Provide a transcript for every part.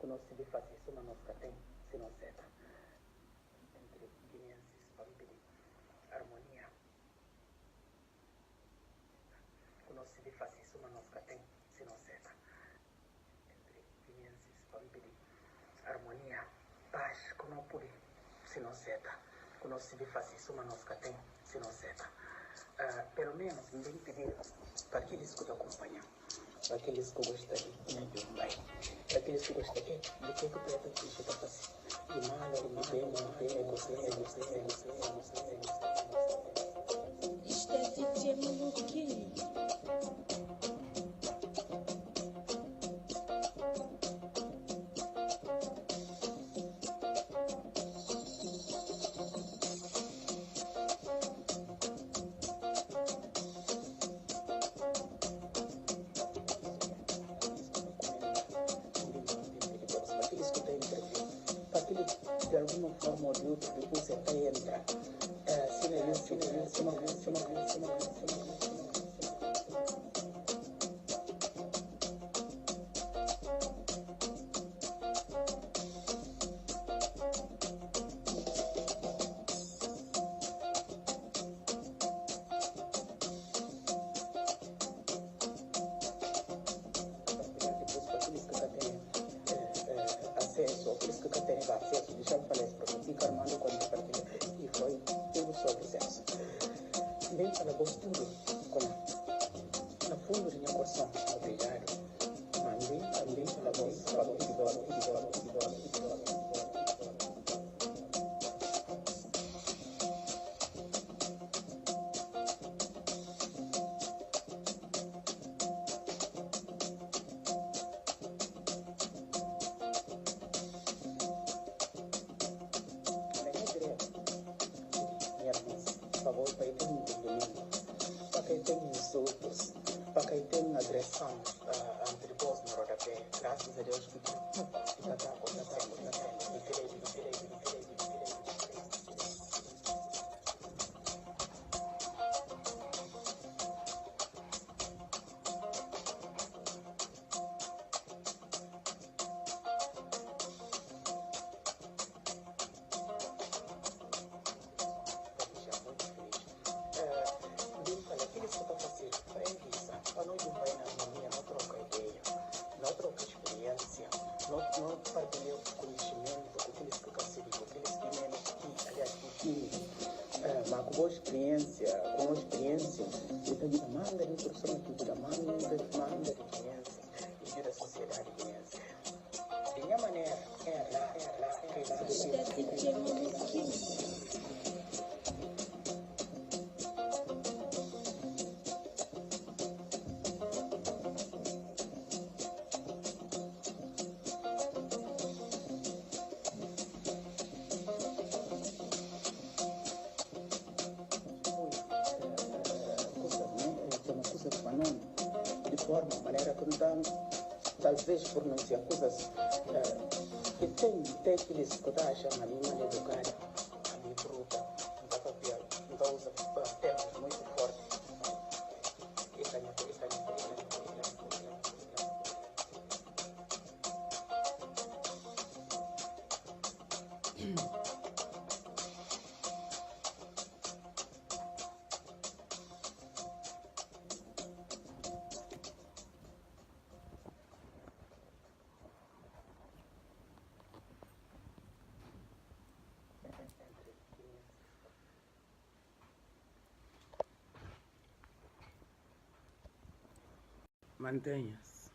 conosce de fazer isso, mas nós tem, se não seta. Entre guineenses, família, harmonia. Conosce de fazer isso, mas nós tem, se não seta. Entre guineenses, família, harmonia, paz, como não pode, se não seta. Conosce de fazer isso, mas nós tem, se não seta. Pelo menos, ninguém pedir para aqueles que te acompanham. Para aqueles que gostam de um pai, para aqueles que gostam de que o preto te chega a fazer. E mal, e bem, você. Isto é DJ Maluquinho. De alguma forma ou de outra, depois você até entra. Acesso, por isso que eu tenho acesso, deixa eu falar isso para você, Carmando, quando partilha, e foi tudo sobre sexo. Bem para vos tudo, como no fundo de minha coração, obrigado, mandei também para vos, para quem tem insultos, para quem tem agressão entre vós no rodapé, graças a Deus que está acontecendo. Não partilhou conhecimento com aqueles que caçam, com aqueles que menos, aliás, mas com boa experiência, então manda de instrução aqui, manda de experiência e da sociedade guineense. De minha maneira, Isto é DJ Maluquinho. de forma, maneira que não talvez por não se acusas que tem aqueles que está achando ali mal educada, ali bruta, não usa termos muito fortes. Mantenha-se.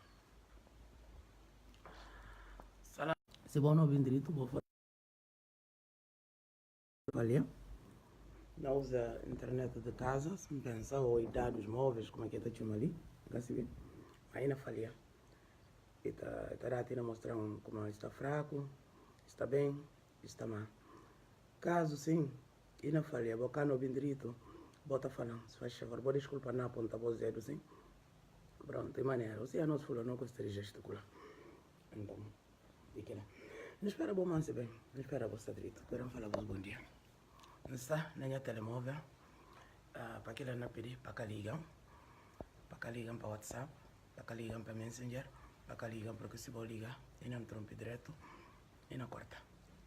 Se vou não vir direito, vou fazer. Não usa internet de casa, se me pensa, ou dados móveis, como é que está chama ali, aí não falha. E está a mostrar como está fraco, está bem, está mal. Caso sim, e não falha, vou cá no vir direito, bota falando, se faz favor, vou desculpar na ponta, vou dizer assim. Pronto, de maneira, você é nosso fulano, não gostaria de gesticular. Então, fique lá. Não espera bom manse bem, não espera você direito. Quero falar vos bom dia. Não está na minha telemóvel, para que ela não pedir, para que ligam para WhatsApp, para que ligam para Messenger, a liga, porque se vou ligar, e não trompe direto, e não corta,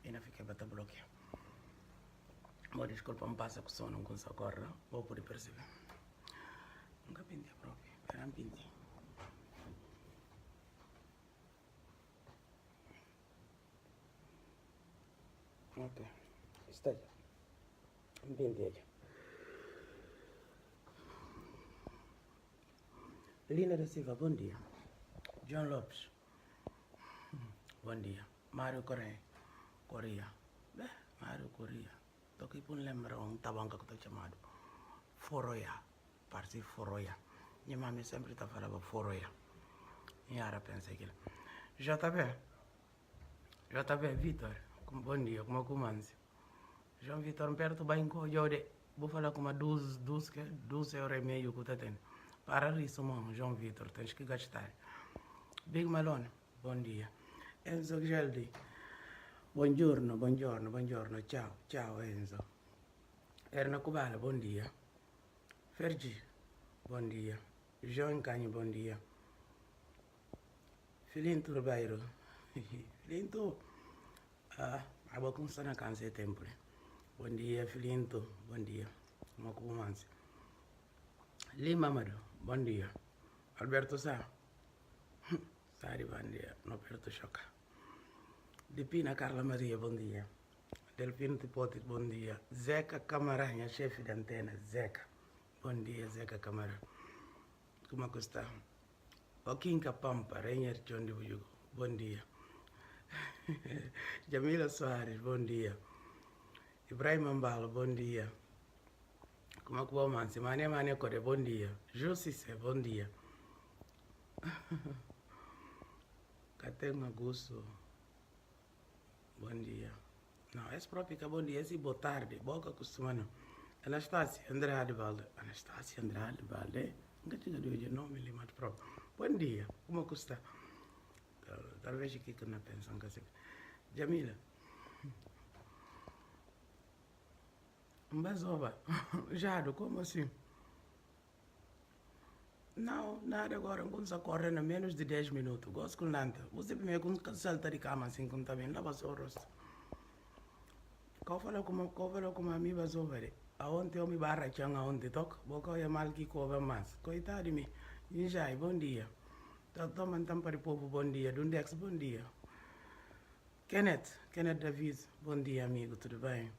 e não fica para bloquear. Bom, desculpa, me passa com sono, com socorro, vou poder perceber. Nunca pinte próprio, era um pinte. Ok, está já. Um pinte já. Lina da Silva, bom dia. John Lopes, bom dia. Mário Correia. Mário Correia. Estou aqui para lembrar um tabanca que estou chamado Foroia. Parece Foroia. Minha mãe sempre está falando Foroia. E agora pensa aquilo. JB, Vitor, bom dia, como comanda? João Vitor, perto bem com eu vou falar com uma 12 euros e meio que está tendo. Para isso, mano, João Vitor, tens que gastar. Big Malone, bom dia. Enzo Geldi, buongiorno, ciao Enzo. Erna Kubala, bom dia. Fergi, bom dia. João Canho, bom dia. Filinto Ribeiro, Filinto, aba com sana canse tempo. Bom dia, Filinto, bom dia. Como comanda? Lima Amado, bom dia. Alberto Sá, Sari, bom dia. Alberto Choca. Dipina Carla Maria, bom dia. Delfino Tipote, bom dia. Zeca Camará, chefe de antena, Zeca. Bom dia, Zeca Camará. Como é que está? Oquinca Pampa, Reiner John de Bujugo, bom dia. Jamila Soares, bom dia. Ibrahim Ambalo, bom dia. Como é que vai, man? Semana Core, bom dia. Josicé, bom dia. Catenga Gusso, bom dia. Não, esse próprio que bom dia, esse boa tarde, boca costumando. Anastácia Andrade Valde, nunca tinha de hoje nome ali, mas próprio. Bom dia, como é que está? Talvez aqui que não pensam que assim. Jamila. Mbazova, Jado, como assim? Não, nada agora, quando você corre em menos de 10 minutos, gosto com nada. Você primeiro quando salta de cama assim, quando também lava seu rosto. Qual falou como a minha Bazova, aonde eu me barra changa aonde toca, boca eu mal que cobra mais. Coitado de mim, Injai, bom dia. Toma então para o povo, bom dia. Dundex, bom dia. Kenneth David, bom dia, amigo, tudo bem?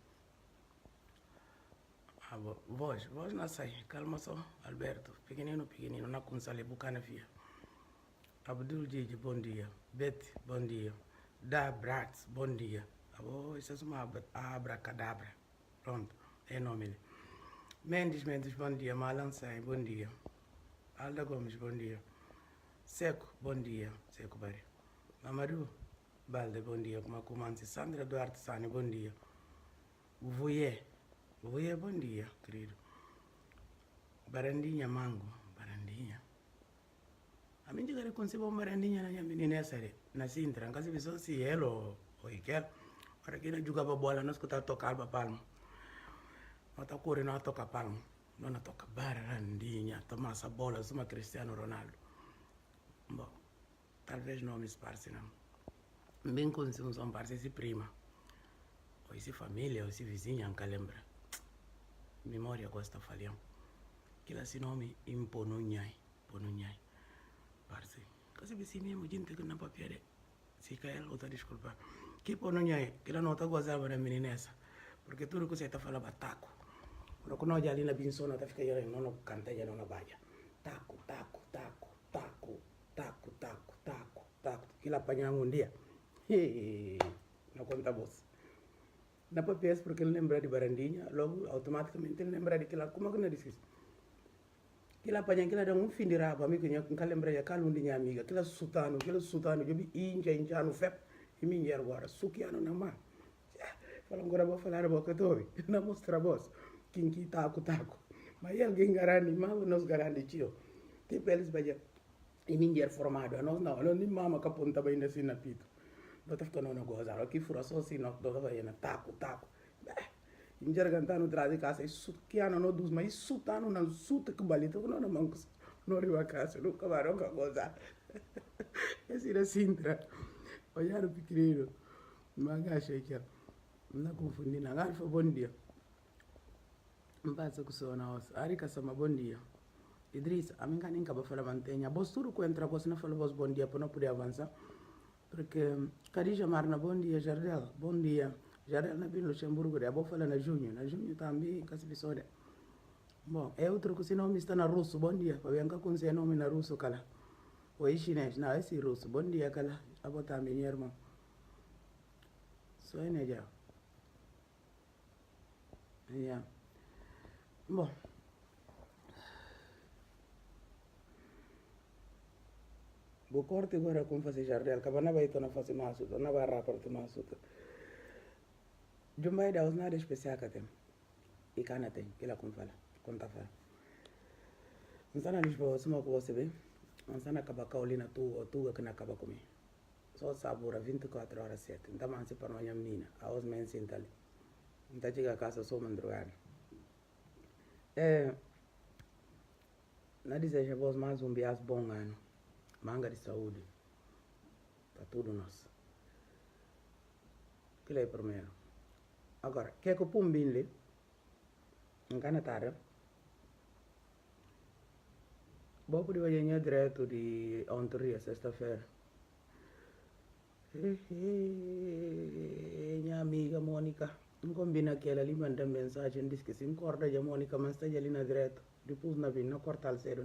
Voz não sai, calma só, Alberto, pequenino, na consale, bucana fia. Abdul Gigi, bom dia. Betty, bom dia. Da Bratz, bom dia. Isso é uma abracadabra. Pronto, é nome. Mendes, bom dia. Malan Sai, bom dia. Alda Gomes, bom dia. Seco, bom dia. Seco Bari. Mamadou Balde, bom dia. Como comanda? Sandra Duarte Sani, bom dia. Vuye, bom dia, querido. Barandinha Mango, Barandinha. A mim chega a conceber uma barandinha na minha menina na Sintra. Nunca se viu se ele ou aquele. Para quem não jogava bola, nós que tocar para palma. Não está correndo a tocar palma. Não toca barandinha, tomar essa bola, sou uma Cristiano Ronaldo. Bom, talvez não me esparce, não. Bem consigo são parece prima. Ou esse família, ou esse vizinho, nunca lembra. Memória gosta falhando. Aquilo assim nome Imponunhai. Parce. Kasi bisi mesmo, gente que não papel. Se cai ela, outra desculpa. Que Imponunhai, que ela não está gozando da menina essa. Porque tudo que você está falando é taco. Quando nós já ali na Binsona, está ficando não canta, já não baia. Taco. Que ela apanha um dia. Não conta voz. Na papéis porque ele lembra de Barandinha, logo automaticamente ele lembra de que ela, como é que não disse? Que ela apanha, que ela dá um fim de rabo, amigo, que não lembra de aquela minha amiga, que ela sutano, eu vi inja no fep, e minha agora, sukiano na mão. Fala agora, vou falar a boca toda, não mostra a voz, que taco. Mas alguém garante, mas nós garante, tio. Tipo, eles vai e minha formado, nós não, nem mama que aponta bem assim na pito. Não está ficando uma coisa, aqui fura só assim, não vai na taco. Em Jargantano traz de casa, isso que ano não dos, mas isso tá no suta que balito, não mancos, não riu a casa, nunca vai nunca gozar. Esse da Sintra. Olharam pequenino. Mas achei que não confundi nada. Agora foi bom dia. Não passa com o som na ossa. Arica sama bom dia. Idris, a mim nem acaba falar mantenha. Vos tudo que entra, você não fala vos bom dia para não poder avançar. Porque Khadija Marna, bom dia. Jardel, bom dia. Jardel na Vila Luxemburgo, eu vou falar na junho. Na junho também, que se pisou. Bom, é outro que se nome está na russo, bom dia. Para ver que se nome na russo, cala. Ou é chinês, não, é esse russo. Bom dia, cala. A botar minha irmã. Só é neja. Yeah. Bom. Vou corte agora com fazer jardel, que não vai tornar fazer mais suta, não vai raportar mais suta. Jumbai da nada especial que tem. E cana tem, que ela como fala, conta fala. Não está na Lisboa, se não que você vê, não está na cabaca ali na tua que na acaba comigo. Só sabora 24 horas 7. Então man se para uma menina, a os men sinta ali. Então chega a casa só mandrugada. Na deseja vos mais bias bom ano. Manga de saúde. Tá tudo nosso. Que é primeiro. Agora, que é que o pumbin ali? Não cana tarde. Vou poder ir direto de ontem, sexta-feira. Minha amiga Mônica. Não combina aquela ali, manda mensagem, diz que se encorda de Mônica, mas está ali na direto. Depois na vim, não corta o cedo,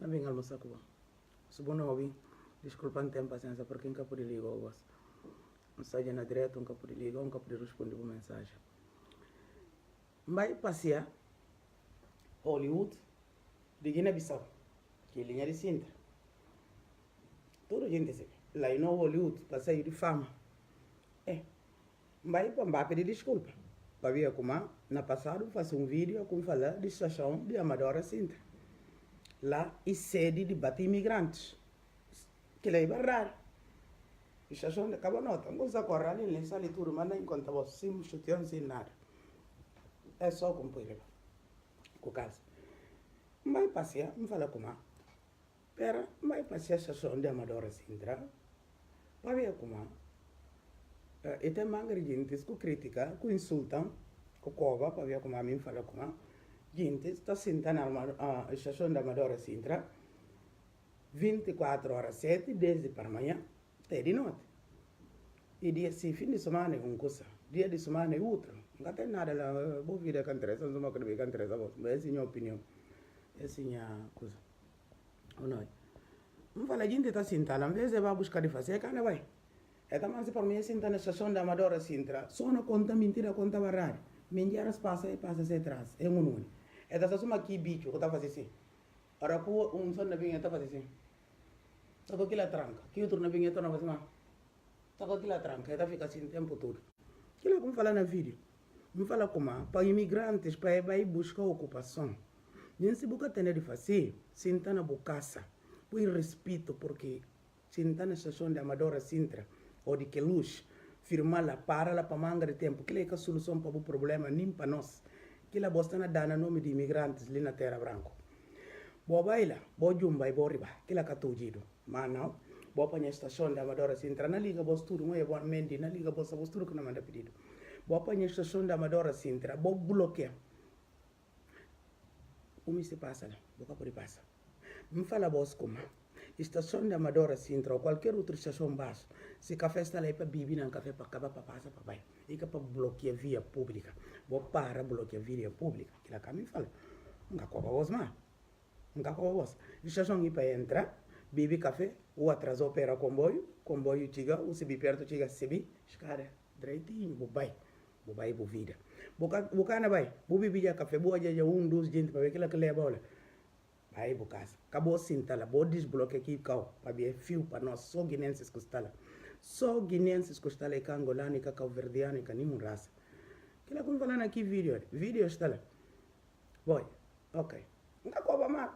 na vim almoçar com você. Se bom não ouvir, desculpa, não tenho paciência, porque nunca pude ligar a você. Mensagem na direto, nunca pude ligar, nunca pude responder a mensagem. Vai passear Hollywood de Guiné-Bissau, que é linha de Sintra. Toda gente sabe. Lá em Hollywood, para sair de fama. Vai pedir desculpa. Para ver como, na passado, faço um vídeo com falar de estação de Amadora Sintra. Lá é sede de bater imigrantes. Que lá é barrar. Estação de Cabanota. Não se acorda ali, nem sale tudo, mas não encontra você, sem chutão, sem nada. É só com poeira. Com caso. Vai passear, me fala como. Pera, vai passear a estação de Amadora Sintra. Para ver como. E tem manga de gente que critica, que insultam, que cobra, para ver como a mim fala como. Gente está sentando na estação da Amadora Sintra 24 horas 7, desde para amanhã até de noite. E dia assim, fim de semana é uma coisa, dia de semana é outra. Não tem nada lá, vou vir a cantar, não vou querer cantar, mas essa é a minha opinião. Essa é a minha coisa. Ou não? Não fala, a gente está sentando, às vezes vai buscar de fazer, cara, vai. É também se para mim sentar na estação da Amadora Sintra, só não conta mentira, conta barrar. Mentiras passa e passa se atrás, é um número. É da só aqui bicho, que tá fazendo assim. Ora, com som na vinha tá fazendo assim. Tá com aquela tranca. Que outro na vinha tá na fazendo. Tá com aquela tranca, tá fica assim o tempo todo. Aquilo é como falar na vídeo. Me fala como, para imigrantes, para ir buscar ocupação. Nem se busca ter de fazer, sentar na bocaça. Por respeito, porque sentar na estação de Amadora Sintra, ou de Queluz, firmar lá, para lá para manga de tempo. Aquilo é a solução para o problema, nem para nós. Que a bosta na dana nome de imigrantes ali na Terra Branco. Boa baila, boa jumba e boa riba, que la catugido. Mas não, boa para a estação de Amadora Sintra, na liga boa tudo, não é boa mente, na liga boa sabos tudo que não manda pedido. Boa para a estação de Amadora Sintra, boa bloqueia. Como se passa lá, boa por passa. Me fala boas como, estação de Amadora Sintra ou qualquer outra estação baixa, se café está lá para beber, não café para acabar para passar para baixo. E que para bloquear via pública. Vou para bloquear via pública. Que lá me fala. Nunca cobra vos mais. Nunca cobra vos. Estação para entrar, beber café, ou atrasou para comboio chega, ou se perto chega, se bi, escada, direitinho, vou vai por vida. Vou cana vai, vou beber café, vou já dois gente para ver aquilo que leva olha. Vai por casa. Acabou sentar lá, vou desbloquear aqui, para ver fio para nós, só guinenses que está lá. Só guinenses que está lá, angolano, cabo-verdiano, nenhuma raça. Que lá como falando aqui vídeo está lá. Boy, ok. Nunca cobra mal.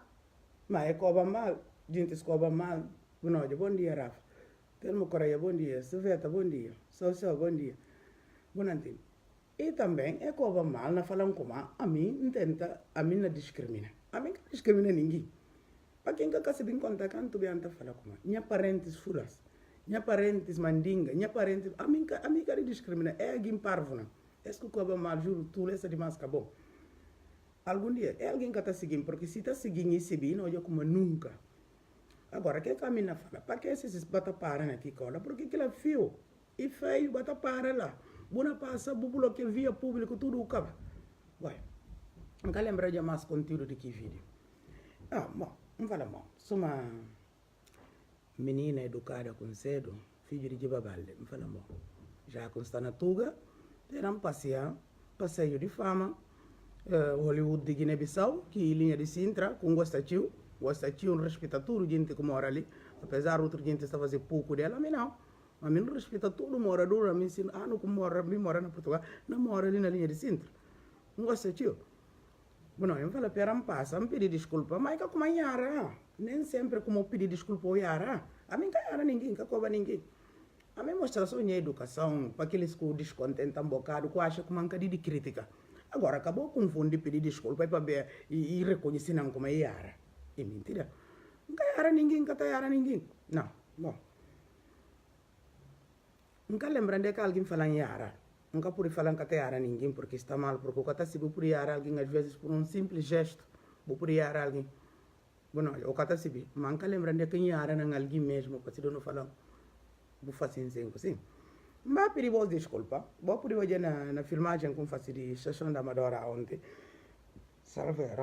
Mas é cobra mal. Gente cobra mal. Bom dia, Rafa. Telmo Correia, bom dia. Silveta, bom dia. Social, bom dia. Bonantino. E também é cobra mal, na falam como a mim, não discrimina. A mim não discrimina ninguém. aqui em casa bem conta canto bem anta fala como minha parentes furas minha parentes mandinga minha parentes a mim cara discrimina é alguém parvo não é que o mal juro tu essa de mais bom algum dia é alguém que está seguindo porque se está seguindo esse bem não é como nunca agora que caminha fala para que esses bata para aqui cola porque aquilo é fio e feio bata para lá bona passa bubulo que via público tudo o caba vai nunca lembra de mais conteúdo de que vídeo bom não fala mal sou uma menina educada com cedo filho de Jibabalde não fala mal já consta na Tuga eram passeio de fama Hollywood de Guiné-Bissau que linha de Sintra com gosta tio respeita tudo gente que mora ali apesar outra gente está fazendo pouco dela mas não a mim não respeita todo morador a mim ensina não como mora na Portugal não mora ali na linha de Sintra não gosta tio bueno eu falo para passa me pedir desculpa mas como yara nem sempre como pedir desculpa o yara a mim que yara ninguém que cobra ninguém a mim mostra só minha educação para aqueles que descontentam um bocado que acham que manca de crítica agora acabou confundir pedir desculpa para ver e reconhecer não como yara é mentira nunca yara ninguém que yara ninguém não bom nunca lembrando que alguém fala em yara nunca pode falar que yara ninguém porque está mal porque o que está se por yara alguém às vezes por um simples gesto por yara alguém bueno o que está se manca lembrando que yara não alguém mesmo porque se não falam vou fazer assim mas pedir vos desculpa vou poder ver na filmagem como faço de Estação da Amadora ontem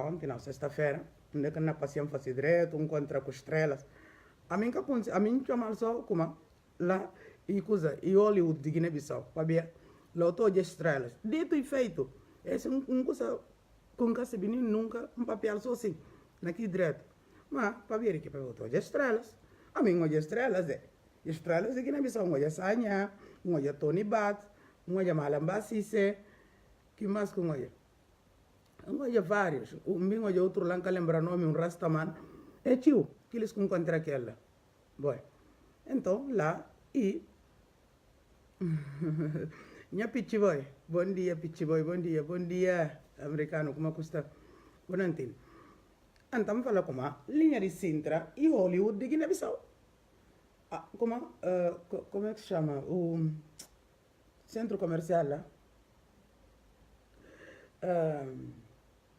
ontem não sexta-feira onde que na passeamos fazer direto contra com estrelas a mim chama só como lá e coisa e Hollywood de Guiné-Bissau para ver lá tô de estrelas dito e feito esse coisa com que se menino nunca papel só assim naquele direto mas para ver que para tô de estrelas a mim de estrelas de Guiné-Bissau de Sanha de Tony Bat de Malamba Cissé que mais com de vários de outro lá que lembra nome Rastaman é tio que eles encontram aquela bom então lá e minha Pichi Boy, bom dia Pichi Boy, bom dia americano, como custa? Bom antino. Então fala como linha de Sintra e Hollywood de Guiné-Bissau. Como é que se chama? O centro comercial lá?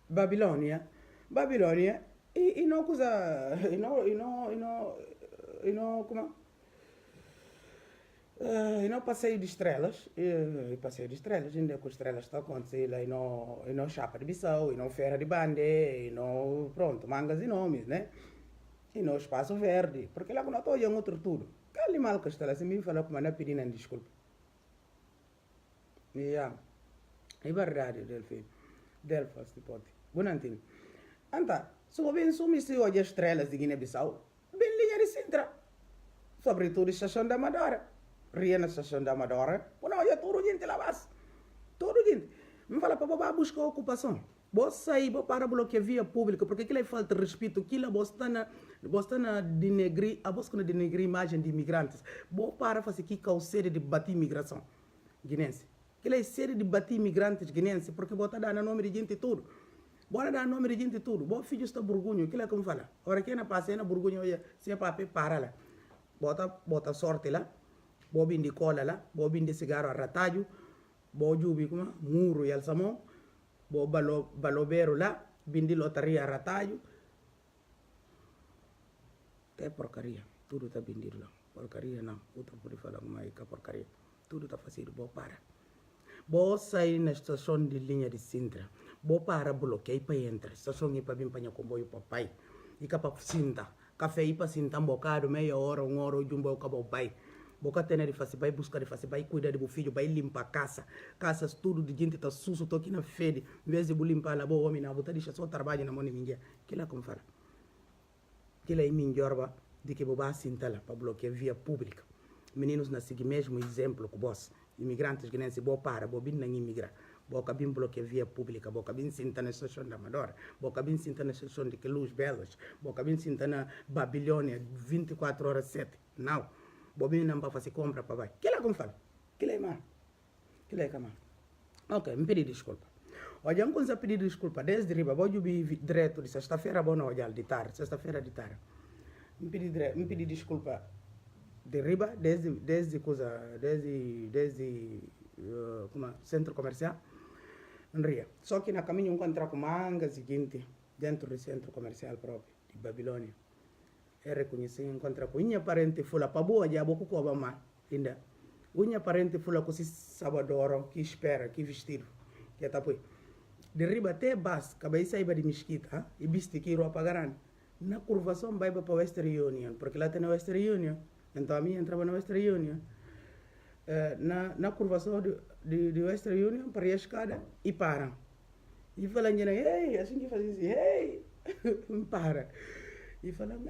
Babilônia e não coisa e não como e não passeio de estrelas, ainda com estrelas está acontecendo lá e não chapa de Bissau, e não feira de bande, e não pronto, mangas e nomes, né? E não espaço verde, porque lá quando eu estou em outro tudo, que mal que está lá, se me fala como não pedindo desculpa. É verdade, Delfas, tipo, bonantino. Então, se eu bem sumisse hoje as estrelas de Guiné-Bissau, bem linha de Sintra, sobretudo Estação da Amadora. Ria na Estação da Amadora, não, é todo gente lá base. Todo gente. Me fala para buscar ocupação. Você sair para bloquear via pública, porque aquilo é falta de respeito, aquilo você está na denegrir, a você denegrir a imagem de imigrantes. Você para fazer aqui com a série de bater imigração guinense. Aquilo é série de bater imigrantes guinenses, porque você está dando nome de gente e tudo. Bora dar nome de gente e tudo. Você filho está burgunho, aquilo é como fala. Ora, quem não passa na burgunho, se é para lá. Bota sorte lá. Bobin de cola lá, bobin de cigarro a ratalho, bo jubi como muro e alçamão, bo balobero lá, bin de lotaria a ratalho. É porcaria, tudo está vendido lá. Porcaria não, outra pode falar como é que porcaria. Tudo está fácil, bo para. Bo sair na estação de linha de Sintra, bo para bloqueio para entrar, estação e para vir para comboio para pai, e para Sinta, café e para Sinta um bocado, meia hora, uma hora, jumbo o cabo pai. Boca tem de fazer, vai buscar de fazer, vai cuidar do filho, vai limpar a casa. Casas tudo de gente tá sujo, tô aqui na fede. Em vez de limpar lá, boa homem, não, botar deixa só trabalho na mão de ninguém. Que lá como fala? Que lá é melhor de que boba assim tá lá, para bloquear via pública. Meninos na seguir mesmo exemplo com vós. Imigrantes que nem se boa para, boa bem não imigrar. Boa cabim bloquear via pública, boa cabim sinta na estação da Amadora, boa cabim sinta na estação de Queluz Belas, boa cabim sinta na Babilônia 24 horas 7. Não. Bobinho não vai fazer compra para vai. Que lá como fala? Que lá é mal. Que lá é mal. Ok, me pedi desculpa. Hoje eu não pedir desculpa, desde riba, vou subir direto de sexta-feira, bom não, de tarde, sexta-feira de tarde. Me pedi desculpa de riba, desde centro comercial, não ria. Só que na caminho encontrar com manga seguinte, dentro do centro comercial próprio, de Babilônia. Eu reconheci, encontrar com minha parente, fula para boa, já vou com a mãe, ainda. Minha parente fula com esse sabadoro, que espera, que vestido, que está por de riba até baixo, acabei de sair de mesquita, e viste que roupa grande. Na curvação vai para Western Union, porque lá tem a Western Union. Então a minha entrava na Western Union. Na curvação de Western Union, para a escada e param. E falam, ei, assim que fazem assim, ei, para. E falam,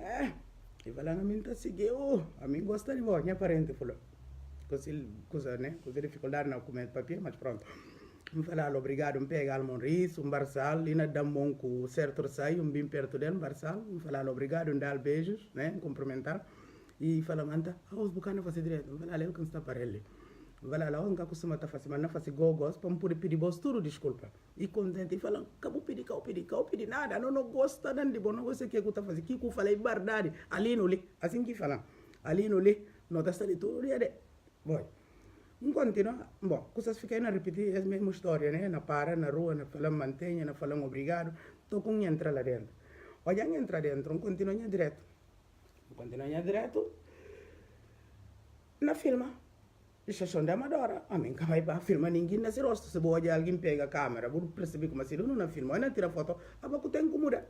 a mim está seguindo, a mim gosta de você, minha parente falou. Com dificuldade não comer papel, mas pronto. Me falaram, obrigado, me pega um riso, um barsal, e na dá com certo sai, bem perto dele, um barsal. Me falaram, obrigado, me dá beijos, né, cumprimentar. E falaram, anta, os bucanas fazer direto. Me falaram, eu que está para ele. Me falaram, eu não costumo estar fazendo, mas não faço gogos, para me poder pedir vos tudo, desculpa. E contente, e falam, acabou pedir, nada, não gosta, não de bom, não gosta que eu estou fazendo. Que eu falei, verdade, ali no li, assim que falam, ali no li, não está de tudo, dia de. Bom. Continua, bom, coisas ficam a repetir a mesma história, né? Na para, na rua, na falam mantenha, na falam obrigado, estou com entra lá dentro. Olha, entra dentro, continua direto. Na filma, estação da Amadora, a mim vai para filmar ninguém nesse rosto, se pode alguém pega a câmera, vou perceber como assim, não filma, ainda tira foto, a pouco tem como mudar.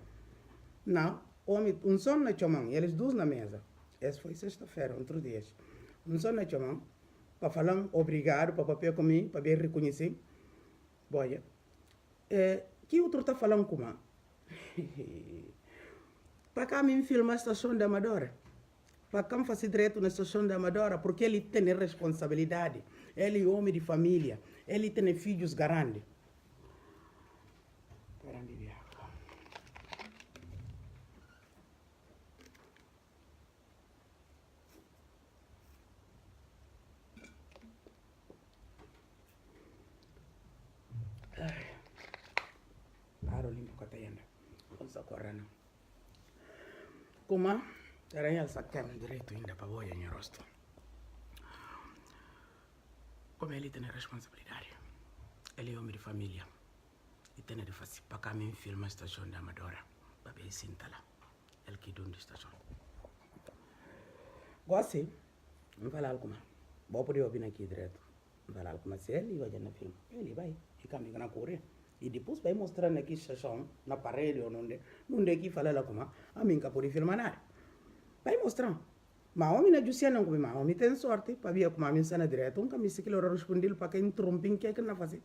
Não, homem, um som na chamam, eles dois na mesa. Esse foi sexta-feira, outro dia. Um som na chamam, para falar obrigado, para papel comigo, para ver reconhecer. Boia. Que outro está falando com para cá me filma a estação da Amadora. Para cá me fazer direto na estação da Amadora, porque ele tem responsabilidade. Ele é homem de família. Ele tem filhos grandes. Como era sacando direito ainda para boia em rosto. Como ele tem responsabilidade, ele é homem de família e tem de fazer para cá me filmar a estação da Amadora para ver se está lá. Ele que dono da estação. Gosto, não fala algo mais. Vou poder vir aqui direto. Não fala algo mais. Se ele vai na filme, ele vai e caminha na correr. E depois vai mostrar aqui a estação, na parede ou onde é que fala lá como a mim que pode filmar nada. Vai mostrar. Mas homem na justiça não come, mas homem tem sorte para ver como a mim está direto. Um caminho que ele respondeu para quem trompim que é que não faz.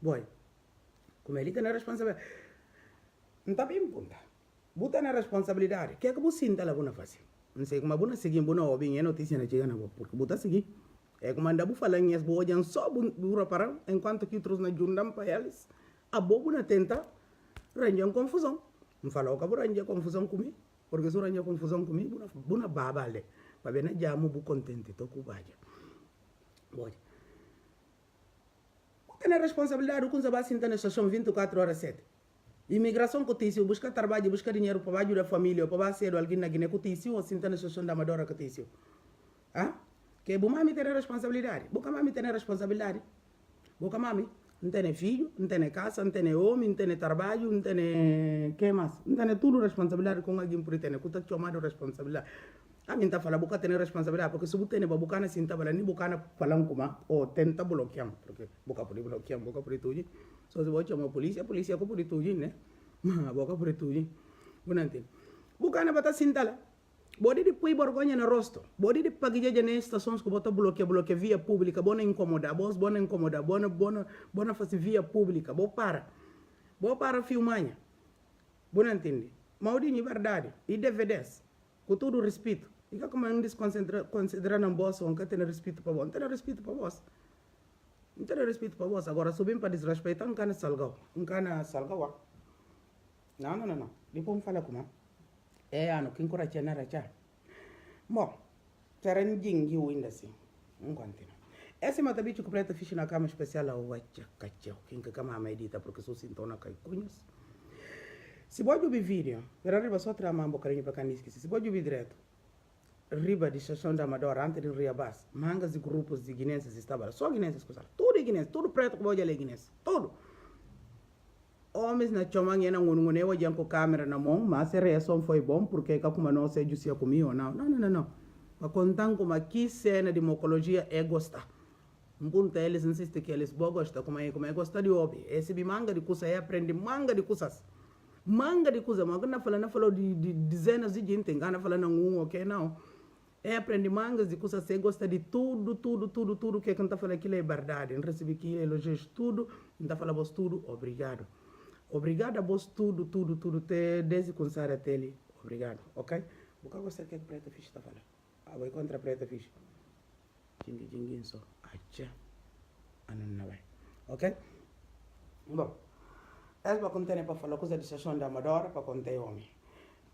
Boy, como ele tem a responsabilidade, não está bem ponta. Bota na responsabilidade. Que é que você sinta lá para fazer? Não sei como você seguir, não ouve notícia na chega na boa, porque bota seguir. É como anda falar em as boas, só dura para enquanto que outros na jundam para eles. A boa tenta arranjar confusão. Não falou que arranjar confusão comigo, porque se arranjar confusão comigo, buna babale. Para ver na jamu bu contente, tô com baja. Boy. Tem a responsabilidade com os abaixinhos na estação 24 horas 7. Imigração cotício, busca trabalho, busca dinheiro para ajudar a família, para ser alguém na Guiné cotício, ou sinta na estação da Amadora cotício. Ah? Que bu mami tem a responsabilidade. Boca mami tem a responsabilidade. Boca mami não tem filho, não tem casa, não tem homem, não tem trabalho, não tem que mais? Não tem tudo responsabilidade com alguém por ter, que está chamado responsabilidade. A mim está falando, boca tem responsabilidade, porque se você tem boca na cinta, nem boca na falando como, ou tenta bloquear, porque boca por bloquear, boca por tudo. Só se você chama a polícia que por tudo, né? Boca por tudo. Não entende? Boca na bata cinta lá. Bodi de põe vergonha no rosto. Bodi de pagueja na estações que bota bloqueia via pública, bona incomodar, bona fazer via pública, bo para filmanha. Bona entende? Mas de verdade, e DVDs, com todo respeito. E que como não considerar não boss, ou não tem respeito para vós, não tem respeito para vós. Não tem respeito para vós. Agora subimos para desrespeitar, não cana salgau. Não. Depois me fala como. Ano, quem coragem na racha. Bom, terem dingue o ainda assim. Não continua. esse matabicho que preta ficha na cama especial ao wacha cacheu. Quem que cama medita porque sou sintona cai cunhas. Se pode ouvir vídeo, para arriba só trama um bocadinho para canisque. Se pode ouvir direto. Riba de estação da Amadora, antes de Riabás, mangas e grupos de guinenses estavam lá. Só guinenses, tudo guinenses, tudo preto que pode ler guinenses, tudo. Homens na chama e na ngune hoje com câmera na mão, mas a reação foi bom porque como não sei se eu comi ou não. Não. Para contar como aqui cena de mocologia é gostar. Um ponto eles insistem que eles vão gostar como é gostar de hobby. Esse manga de coisa é aprender manga de coisas. Manga de coisa, mas não falou de dezenas de gente, não falando ok, não. É aprender mangas de coisas, você gosta de tudo que quem está falando aquilo é verdade. Não recebi aqui elogios tudo, não está falando tudo, obrigado. Obrigado a vós tudo, desde começar a tele, obrigado, ok? O que você quer que preta ficha está falando? Vou contra preta ficha. Jinguin só, acha, não vai, ok? Bom, essa para contar para falar coisa de estação da Amadora, para contar homem.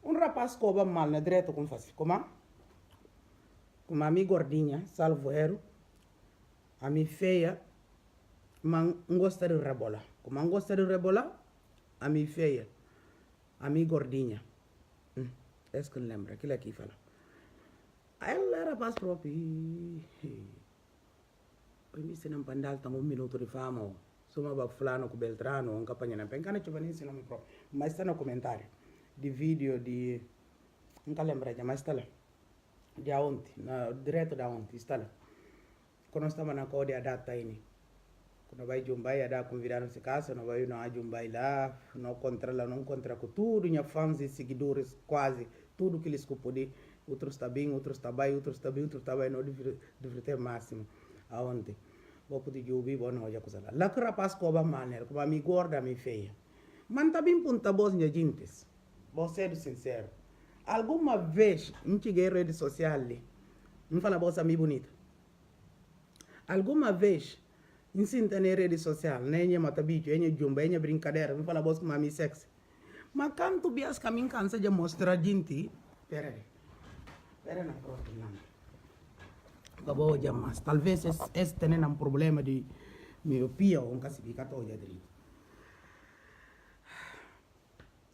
Rapaz cobra mal na direto como faz, como? Como a minha gordinha, salvoeiro, a minha feia, mas não gosta de rebola. Como não gosta de rebola, a minha feia, a minha gordinha. É isso que lembra, aquilo aqui fala. Ela era mais própria. Eu me ensinei para andar um minuto de fama. Suma para fulano com Beltrano, um campanha na pencana, eu vou ensinar meu próprio. Mas está no comentário de vídeo de. Nunca lembra, mas está lá. De ontem, direto da ontem, está lá. Quando estava na códia a data aí, quando vai Jumbai, a dar convidar se casa, não vai na Jumbai lá, não contra com tudo, minha fãs e seguidores quase, tudo que eles poder, outros está bem, outros está bem, não deve ter máximo, aonde. Vou poder ouvir, vou não olhar coisa lá. Lá que rapaz cobra maneira, como a minha gorda, a minha feia. Mas está bem ponta boas minhas gentes, vou ser sincero. Alguma vez, não cheguei à rede social ali, não fala bolsa minha bonita. Alguma vez, não sinta na rede social, nem é matabicho, nem é jumba, nem é brincadeira, não fala bolsa mami sexy. Mas quando tu vias caminho cansa de mostrar gente, pera na próxima não. Acabou de mais. Talvez esse tenha um problema de miopia ou um classificado hoje dele.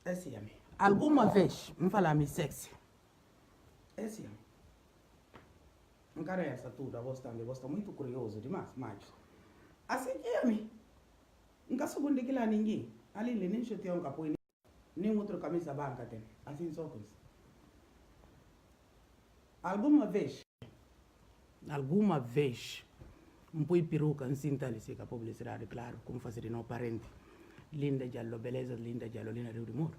Esse é meu. Alguma vez, não fala me sexy. Esse é. Não quero essa tudo, eu estou muito curioso demais, mas. Assim que é, me. Nunca sou de que lá ninguém. Ali, nem chutei um capô, nem outro camisa branca tem. Assim só com isso. Alguma vez, um põe peruca, não sinta ali, a publicidade, claro, como fazer de não parente. Linda Jallo, beleza, linda Jallo, linda Rio de Moro.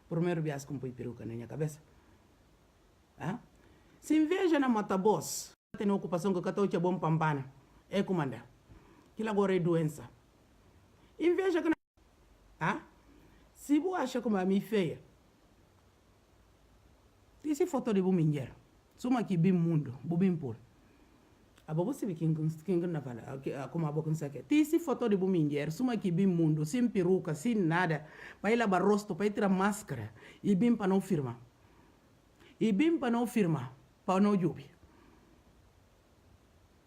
Primeiro vias com põe peruca na minha cabeça. Ah? Se inveja na Matabos, tem ocupação que eu estou bom pampana, é comandar. Que agora é doença. Inveja que não. Ah? Se você acha como a minha feia, esse foto de buminher, suma que bem mundo, bem por. A bobo se quem não fala, como a boca não sabe. Esse foto de buminher, suma que bem mundo, sem peruca, sem nada, para ir lavar rosto, para ir tirar máscara, e bem para não firmar. Para não jubi.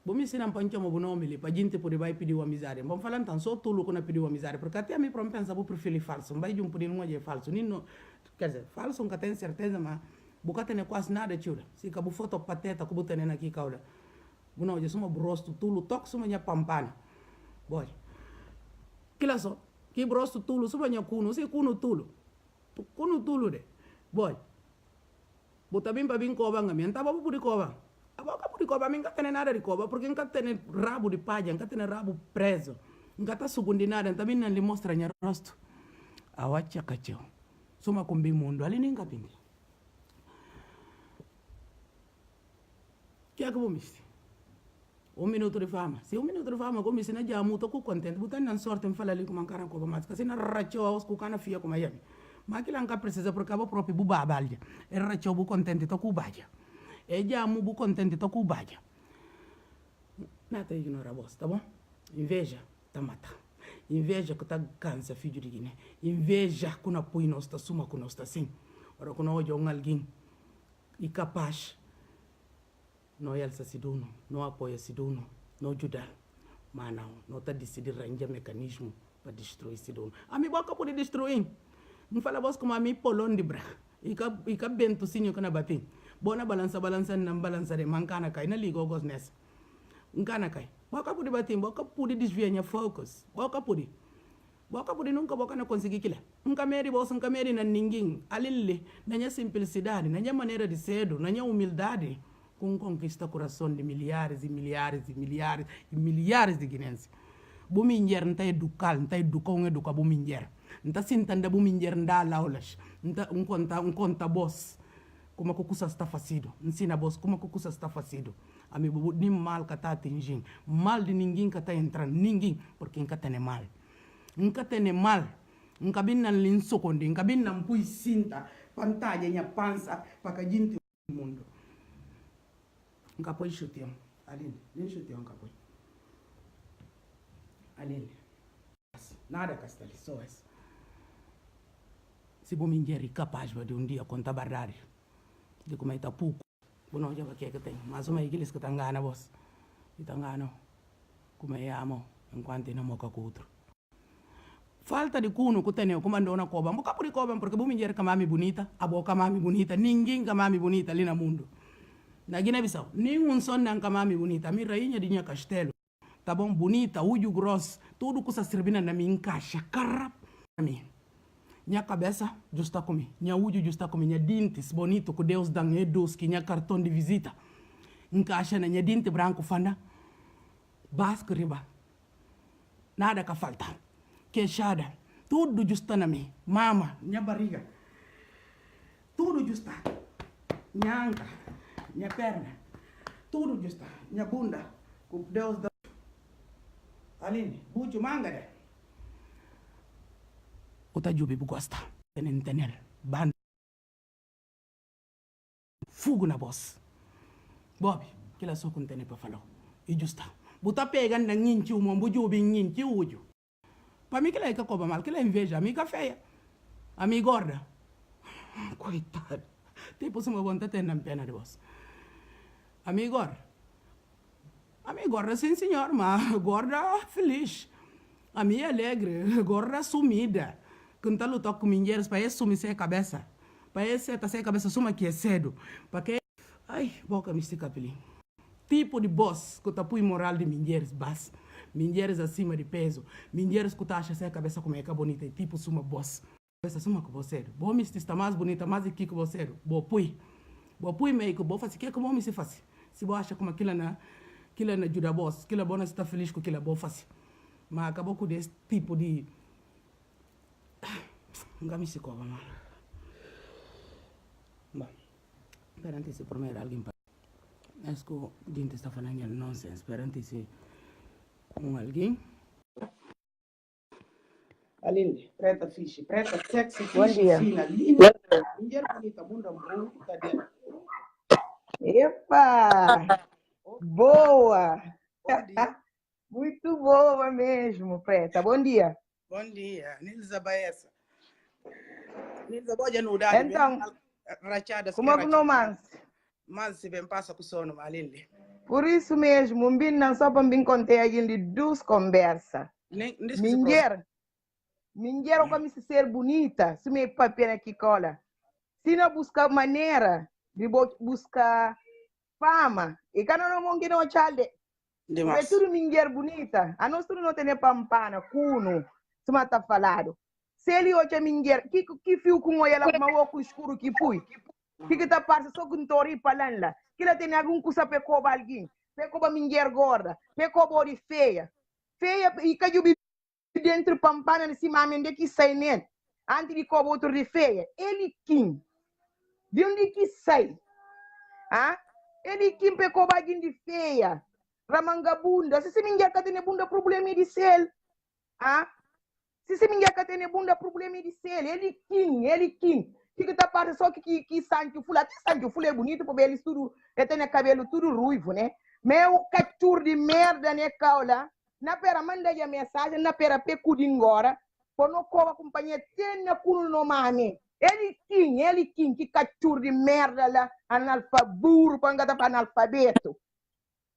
Bom, me ensinam para não chamar o nome, para a gente poder vai pedir uma amizade. Vamos falar então, só tudo quando pedir uma amizade, porque até a mim para pensar o perfil falso, não vai de um pedir uma de falso, quer dizer, falso nunca tem certeza, mas boca tem quase nada, tio. Se acabou foto pateta, que botar aqui caula. Não, já somos brosto tudo, toque somos minha pampana. Boy. Que lá só, que brosto tudo, somos minha cuno, se cuno tudo. Cuno tudo de. Boy. Bota bem para bem cova, minha tava por de cova. A boca por de cova, minha não tem nada de cova, porque não tem rabo de palha, não tem rabo preso. Não tá sugundo nada, também não lhe mostra minha rosto. A wacha cacheu. Soma com bem mundo, ali nem capim. Que é que vou me dizer? 1 minuto de fama. Se 1 minuto de fama, como se não já muito contente, botar na sorte me fala ali como um cara com mas se não rachou aos com cana fia como aí. Mas aquilo não precisa porque a próprio buba balja. É rachou bu contente to cubaja. É já mu bu contente to cubaja. Nada ignora vos, tá bom? Inveja tá mata. Inveja que tá cansa filho de Guiné. Inveja que não põe nós tá suma que nós tá sim. Ora que não hoje alguém e capaz. Não é Elsa Siduno, não apoia Siduno, no ajudar. Mas não está decidindo arranjar mecanismo para destruir esse dono. A mim boca pode destruir. Não fala vos como a mim polon de bra. E que bento sinho que na batim. Bona balança não balança de mancana cai na liga ogos nessa. Nkana cai. Boca pode batim, boca pode desviar minha focus. Boca pode nunca boca não conseguir aquilo. Nunca meri na ninguém. Alile, na minha simplicidade, na minha maneira de ser, na minha humildade, com conquista coração de milhares e milhares e milhares e milhares de guineenses. Buminjer não educar buminjer. Não sintanda buminjer não dá laulas. Não conta boss como a cocusa está facido. Ensina boss como a cocusa está facido. A mim nem mal que está atingindo, mal de ninguém que está entrando, ninguém, porque nunca tem mal. Nunca tem mal. Nunca bin nan linso konde, nunca bin nan pui cinta, pantalla nya pança para que gente no mundo. Nunca poi chuteu, Aline, nem chuteu nunca poi. Aline, nada castali, só isso. Se bom minha capaz de dia contar verdade, de como é que tá pouco, bom não já que tem, mas uma igreja que tá engana vos, e tá engano, como é amo, enquanto não moca com outro. Falta de cuno que tenho como andou na coba, moca por coba porque bom minha camami bonita, a boca mami bonita, ninguém camami bonita ali no mundo. Na Guiné-Bissau, nenhum som não camami bonita, a minha rainha de minha castelo, tá bom bonita, olho grosso, tudo que se servindo na minha encaixa, carap, na minha. Minha cabeça justa comigo, minha olho justa comigo, minha dentes bonito que Deus dá doce, que minha cartão de visita. Encaixa na minha dente branco fanda, basco riba. Nada que falta. Queixada, tudo justa na minha. Mama, minha barriga. Tudo justa. Minha anca, minha perna. Tudo justa. Minha bunda, que Deus dá. Aline, bucho manga de. Ota jubi bu gosta. Tenel. Band. Fugo na boss. Bobi, kila so kun tene pa falo. I justa. Buta pegan na nginchi umo bu jubi nginchi uju. Pa mim que ela é coba mal, que ela inveja, amiga feia. Amiga gorda. Coitado. Tipo se uma vontade tem na pena de boss. Amiga gorda sim senhor, mas gorda feliz. A minha alegre, gorda sumida. Quando luta com mulheres, para isso sumir sem cabeça. Para isso sem cabeça, suma que é cedo. Para que... Ai, boca me estica pelinho. Tipo de boss que tá põe moral de mulheres, bas. Mulheres acima de peso. Mulheres que tá achando sem cabeça como é que é bonita. Tipo suma boss. Cabeça suma que você. Boa me está mais bonita, mais aqui que você. Boa põe. Boa põe meio que boa faz. Que como me se faz? Se boa acha como aquilo na ajuda boss. Aquilo boa não está feliz com aquilo boa faz. Mas acabou com esse tipo de... Nunca me se cova, mano. Bom, perante se primeiro alguém para... Acho que o gente está falando nonsense. Perante se alguém... Aline, preta fixe, preta sexy, fixe, fina, linda. Mulher bonita, bunda bonita dentro. Epa! Boa! Bom dia. Muito boa mesmo, Preta. Bom dia. Bom dia, Nilza Baessa. Nilza pode anudar. Então, rachadas. como é que não mais? Mas se bem passa com sono, Aline. Por isso mesmo, não só para me contar aí de duas conversas. Mulher como se ser bonita, se me papel aqui cola. Se não buscar maneira de buscar fama, e quando não vão querer um chalde. É tudo mulher bonita. A nós tudo não tem pampana, cuno, se mata falado. Se ele hoje é mulher, que fio com ela, uma oco escuro que fui. Que tá passando só com tori falando lá. Que ela tem algum coisa para cobar alguém. Para cobar mulher gorda, para cobar de feia. Feia, e que eu vi dentro pampana de cima, de que sai nele. Antes de cobar outro de feia. Ele quem? De onde que sai? Ah? Ele quem para cobar alguém de feia. Ramanga bunda. Se minha que tem bunda, problema de sel. Ah? Se minha que tem bunda, problema de sel. Ele quem? Que tá passando só que sangue fula. Que sangue fula é bonito, porque ele tudo, ele tem cabelo tudo ruivo, né? Meu cachorro de merda, né, caula? Na pera manda a mensagem, na pera pecu de engora, por não como a companhia tem na cuno no mame. Ele quem? Que cachorro de merda lá, analfaburro, para analfabeto.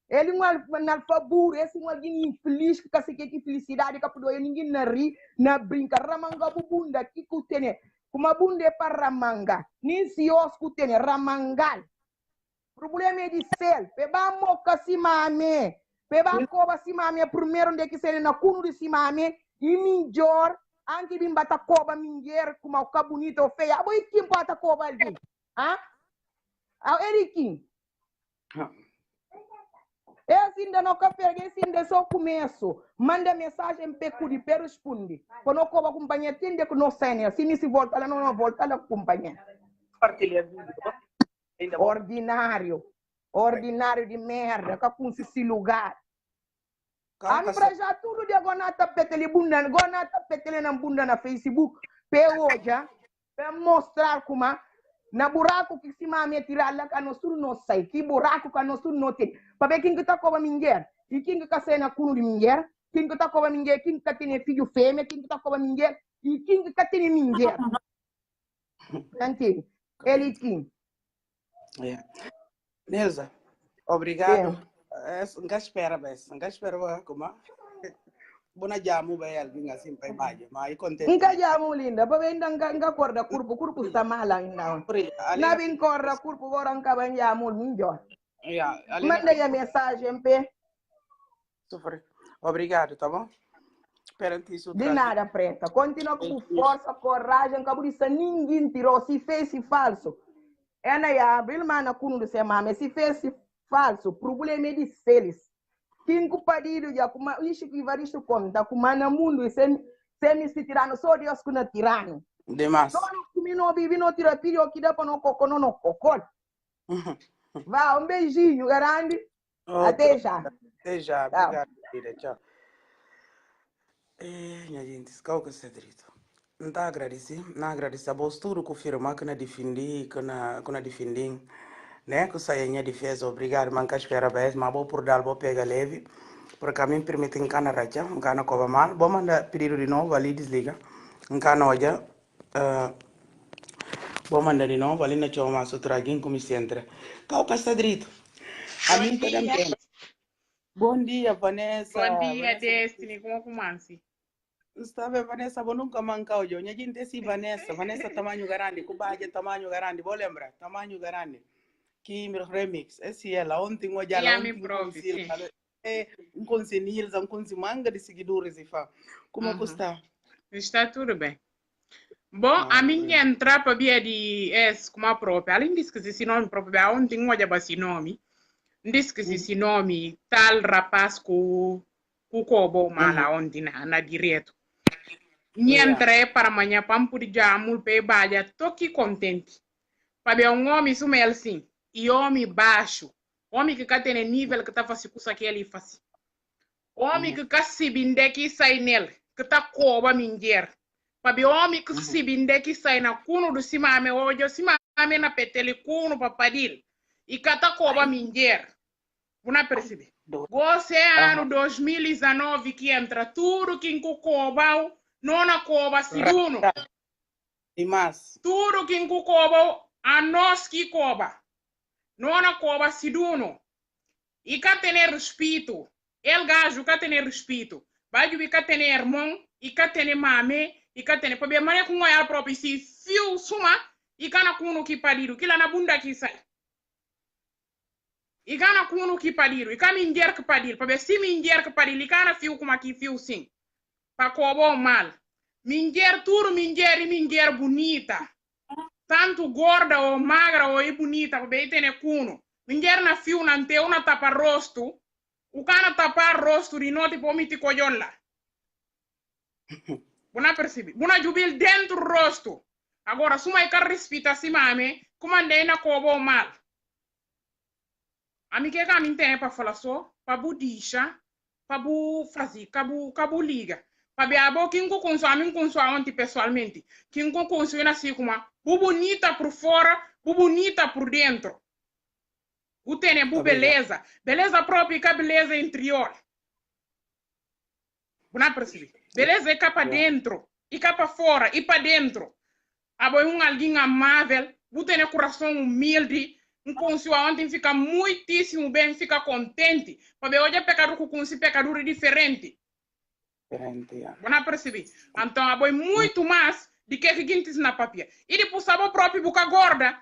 Ele não é analfabeto, esse não é infeliz, que se que felicidade, que poder ninguém na ri, na brinca, ramanga bunda, que cutene, como bunda é para ramanga, nem se os cutene, ramangal. Problema é de céu, peba moca si mame, peba coba si mame, primeiro onde que se na cuno de si mame, e minjor, anche bim bata coba minguer, como o cabonito ou feia, abo e quem bata coba ali, ah? Eriquim. Esse ainda não quer pegar, esse ainda só começo. Manda mensagem para de per responde. Quando eu acompanhar, tem que não sai, se se volta, ela não volta, ela acompanha. Ordinário. Ordinário de merda, que com esse lugar. A mim para já tudo de agora tapete bunda, agora tapete na bunda na Facebook, para hoje, para mostrar como na buraco que se mame tirar lá que nós não sai, que buraco que nós não tem. Para ver quem que está com a minguer, e quem que está saindo com de minguer, quem que está com a minguer, quem que tem filho fêmea, quem que está com a minguer, e quem que tem minguer. Entende? Ele quem? Neuza, obrigado. Nggak espera como bona jamu bayal bi nga simpay baje ma ikonte Nka jamu linda ba benda nga korda kurpu samala ina na bin korda kurpu goran ka ban jamu minjo ya manda ya mensagem mpe sofre obrigado, tá bom? De nada, preta. Continua com força, coragem, que por isso ninguém tirou. Se fez falso. É na ya abril mana kuno de semana, se fez falso, problema é de seres. Quem culpado já como isso que vai isso conta, como na mundo sem se tirando só Deus que não tirano. Demais. Só no que não vive não tira filho que dá para não coco não coco. Vá, beijinho, grande. Até já. Até já. Obrigado, filha. Tchau. Minha gente, qual que é o segredo? Não está agradecer a postura que firma que na defendi, que na defendi, né? Que saia minha defesa, obrigado, manca espera bem, mas vou por dar, vou pegar leve, porque a mim permite encana racha, encana cova mal, vou mandar pedido de novo, ali desliga, encana hoje, vou mandar de novo, ali na chama, só traguinho como sempre. Qual que é o segredo? A mim também. Bom dia, Vanessa. Bom dia, Destiny, como comansi? Estava Vanessa, vou nunca mancar hoje. Minha gente é Vanessa tamanho grande, Cubaja tamanho grande, vou lembrar, tamanho grande. Que remix, esse é lá ontem hoje ela conselheiros, manga de seguidores e fa. Como está? Está tudo bem. Bom, a minha entrada para via de como a própria, além disso que esse nome próprio, ontem hoje esse nome, diz que esse nome tal rapaz com cobo mala ontem na direto. Niente para amanhã pampu de jamul pe baia toque contente. Para um homem sumel sim, e homem baixo, homem que cá tem nível que tá fazendo coisa que ele faz. Homem que cá se binde que sai nele, que tá coba minger. Para homem que se binde que sai na cuno do simame hoje, simame na petele cuno para parir. E cá tá coba minger. Você percebe? Você ano 2019 que entra tudo que coba não na coba siduno. Tudo que coba a nós que coba. Não na coba siduno. E cá tem respeito. El gajo cá tem respeito. Baju cá tem irmão, e cá tem mame, e cá tem para maneira como é a própria se fio suma e cá na kuno que parido, que lá na bunda que sai. E cá na kuno que parido, e cá minger que parido, para se minger que parido, e cá na fio como aqui fio sim. Para coba mal. Minger tudo minger e minger bonita. Tanto gorda ou magra ou bonita, para ter cuno. Minger na fio na teu na tapa rosto. O cara tapar rosto de noite para me te cojon lá. Você percebe? Você jubil dentro do rosto. Agora, se uma cara respeita assim, mame, como andei na cobo mal. A mim que a mim tem para falar só, para budisha, para bu fazer, cabu liga. Para ver a boa quem consome, ontem pessoalmente. Quem consome assim como bu bonita por fora, bu bonita por dentro. O tem bu beleza, beleza própria e beleza interior. Você percebe? Beleza é cá para dentro, e cá para fora, e para dentro. Abo alguém amável, você tem coração humilde, consigo ontem fica muitíssimo bem, fica contente. Porque hoje é pecador com pecador diferente. Não percebi. Então, aboi muito mais do que gintes na papia. E depois, abo próprio boca gorda.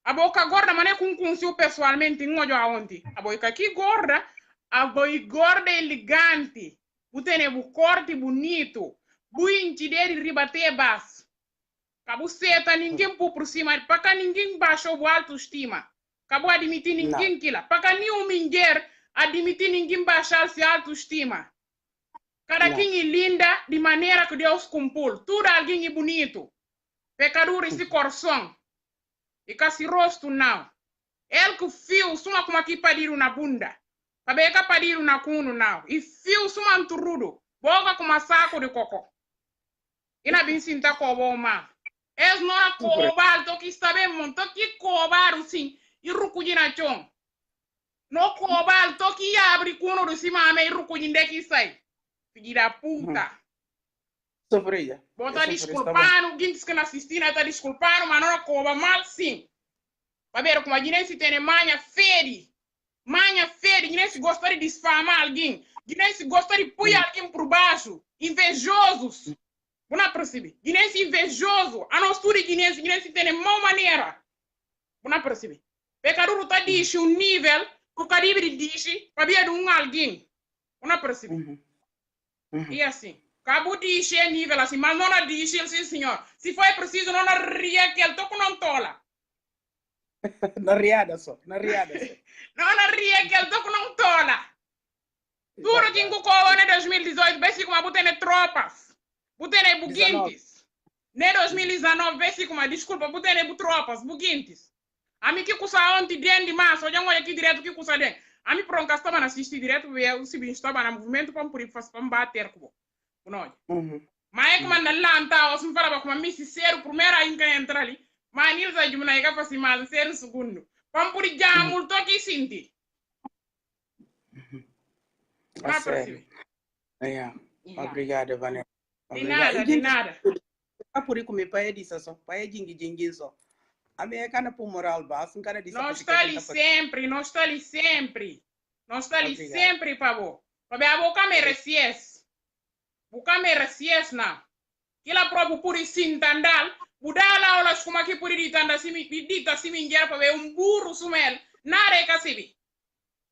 A boca gorda, mas é com consigo pessoalmente, não olho aonde. A boca aqui gorda, a boi gorda elegante. Butene bu corte bonito. Bu intidere ribater bas. Cabo seta, ninguém pôr por cima. Para cá ninguém baixou o autoestima. Cabo admitir ninguém quila. Para cá nenhum mulher admitir ninguém baixar-se autoestima. Cada quem é linda de maneira que Deus compôs. Tudo alguém é bonito. Pecador esse coração. E casi rosto não. Ele que fio suma como aqui padiru na bunda. Tabe que padiru na cuno não. E fio suma anturudo. Boga como saco de coco. E na bem sinta cobo ma. Es não a cobal, toki sabemos, toki cobal sim. E rucudina chon. No cobal, toki abre cuno de cima me rucudinde que sai. Filha da puta. Sofria. Bota desculpando, quem diz que não assistiu, está desculpando, mas não cobra mal sim. Para ver como a gente tem manha fede. Manha fede, a gente gosta de desfamar alguém. A gente gosta de pôr alguém por baixo. Invejosos. Não percebe? A gente invejoso. A nós tudo a gente tem má maneira. Não percebe? Pecador está diz nível, o calibre diz, para ver de alguém. Não percebe? E assim. Cabo dice nível assim, mas não dice, sim senhor. Se for preciso, não ria que ele toca não tola. Na riada só, na riada só. Não ria que ele toca não tola. Tudo que encucou em 2018, vê se como botei tropas. Botei buguintes. Em 2019, vê se como, desculpa, botei tropas, buguintes. A mim que custa ontem dentro de março, olha aqui direto que custa dentro. A mim pronto, estava assistir direto, eu se estava no movimento para bater com não. Mas é como anda lá, então, se me falava como a mim, se ser o primeiro a entrar ali, mas a Nilza de Munaíga faz mais, ser o segundo. Vamos por já, multo aqui, Cinti. Não percebe? Obrigado, Vanessa. De nada, de nada. Por isso, meu pai disse só, pai dingue só. A minha cana por moral básica, cara disse. Nós está ali sempre, nós está ali sempre. Nós está ali sempre, pavô. Para ver a boca me reciesse. O câmera se é não. Que lá próprio por isso entendal. O dala olas como aqui por isso anda se me dita se me engera para ver burro sumel. Nare casibi.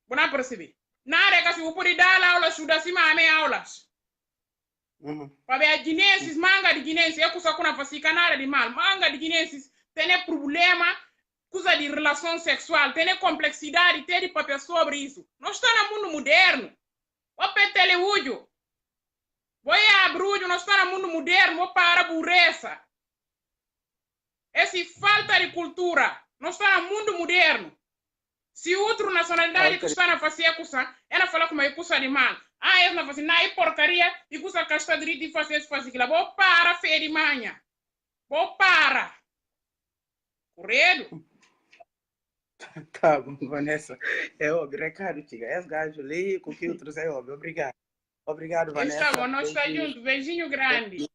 Bona percebi. Nare casibi por isso dala olas suda se mame aulas. Para ver a guinenses manga de guinenses é coisa com a facica nada de mal. Manga de guinenses tem problema coisa de relação sexual, tem complexidade, tem papel sobre isso. Nós estamos no mundo moderno. O peteleujo. Vou abrir, nós estamos no mundo moderno, vou para a burreza. Essa falta de cultura, nós estamos no mundo moderno. Se outra nacionalidade que está na fazer coisa, ela fala como é coisa de mal. Ah, ela não faz nada, é porcaria, e coisa que está direito de fazer isso, faz aquilo. Vou para, feia de manhã. Vou para. Correto? Tá bom, Vanessa. É óbvio, recado, tia. Esse gajo ali com filtros é óbvio. Obrigado. Obrigado, Vanessa. Está bom, nós estamos juntos. Beijinho grande.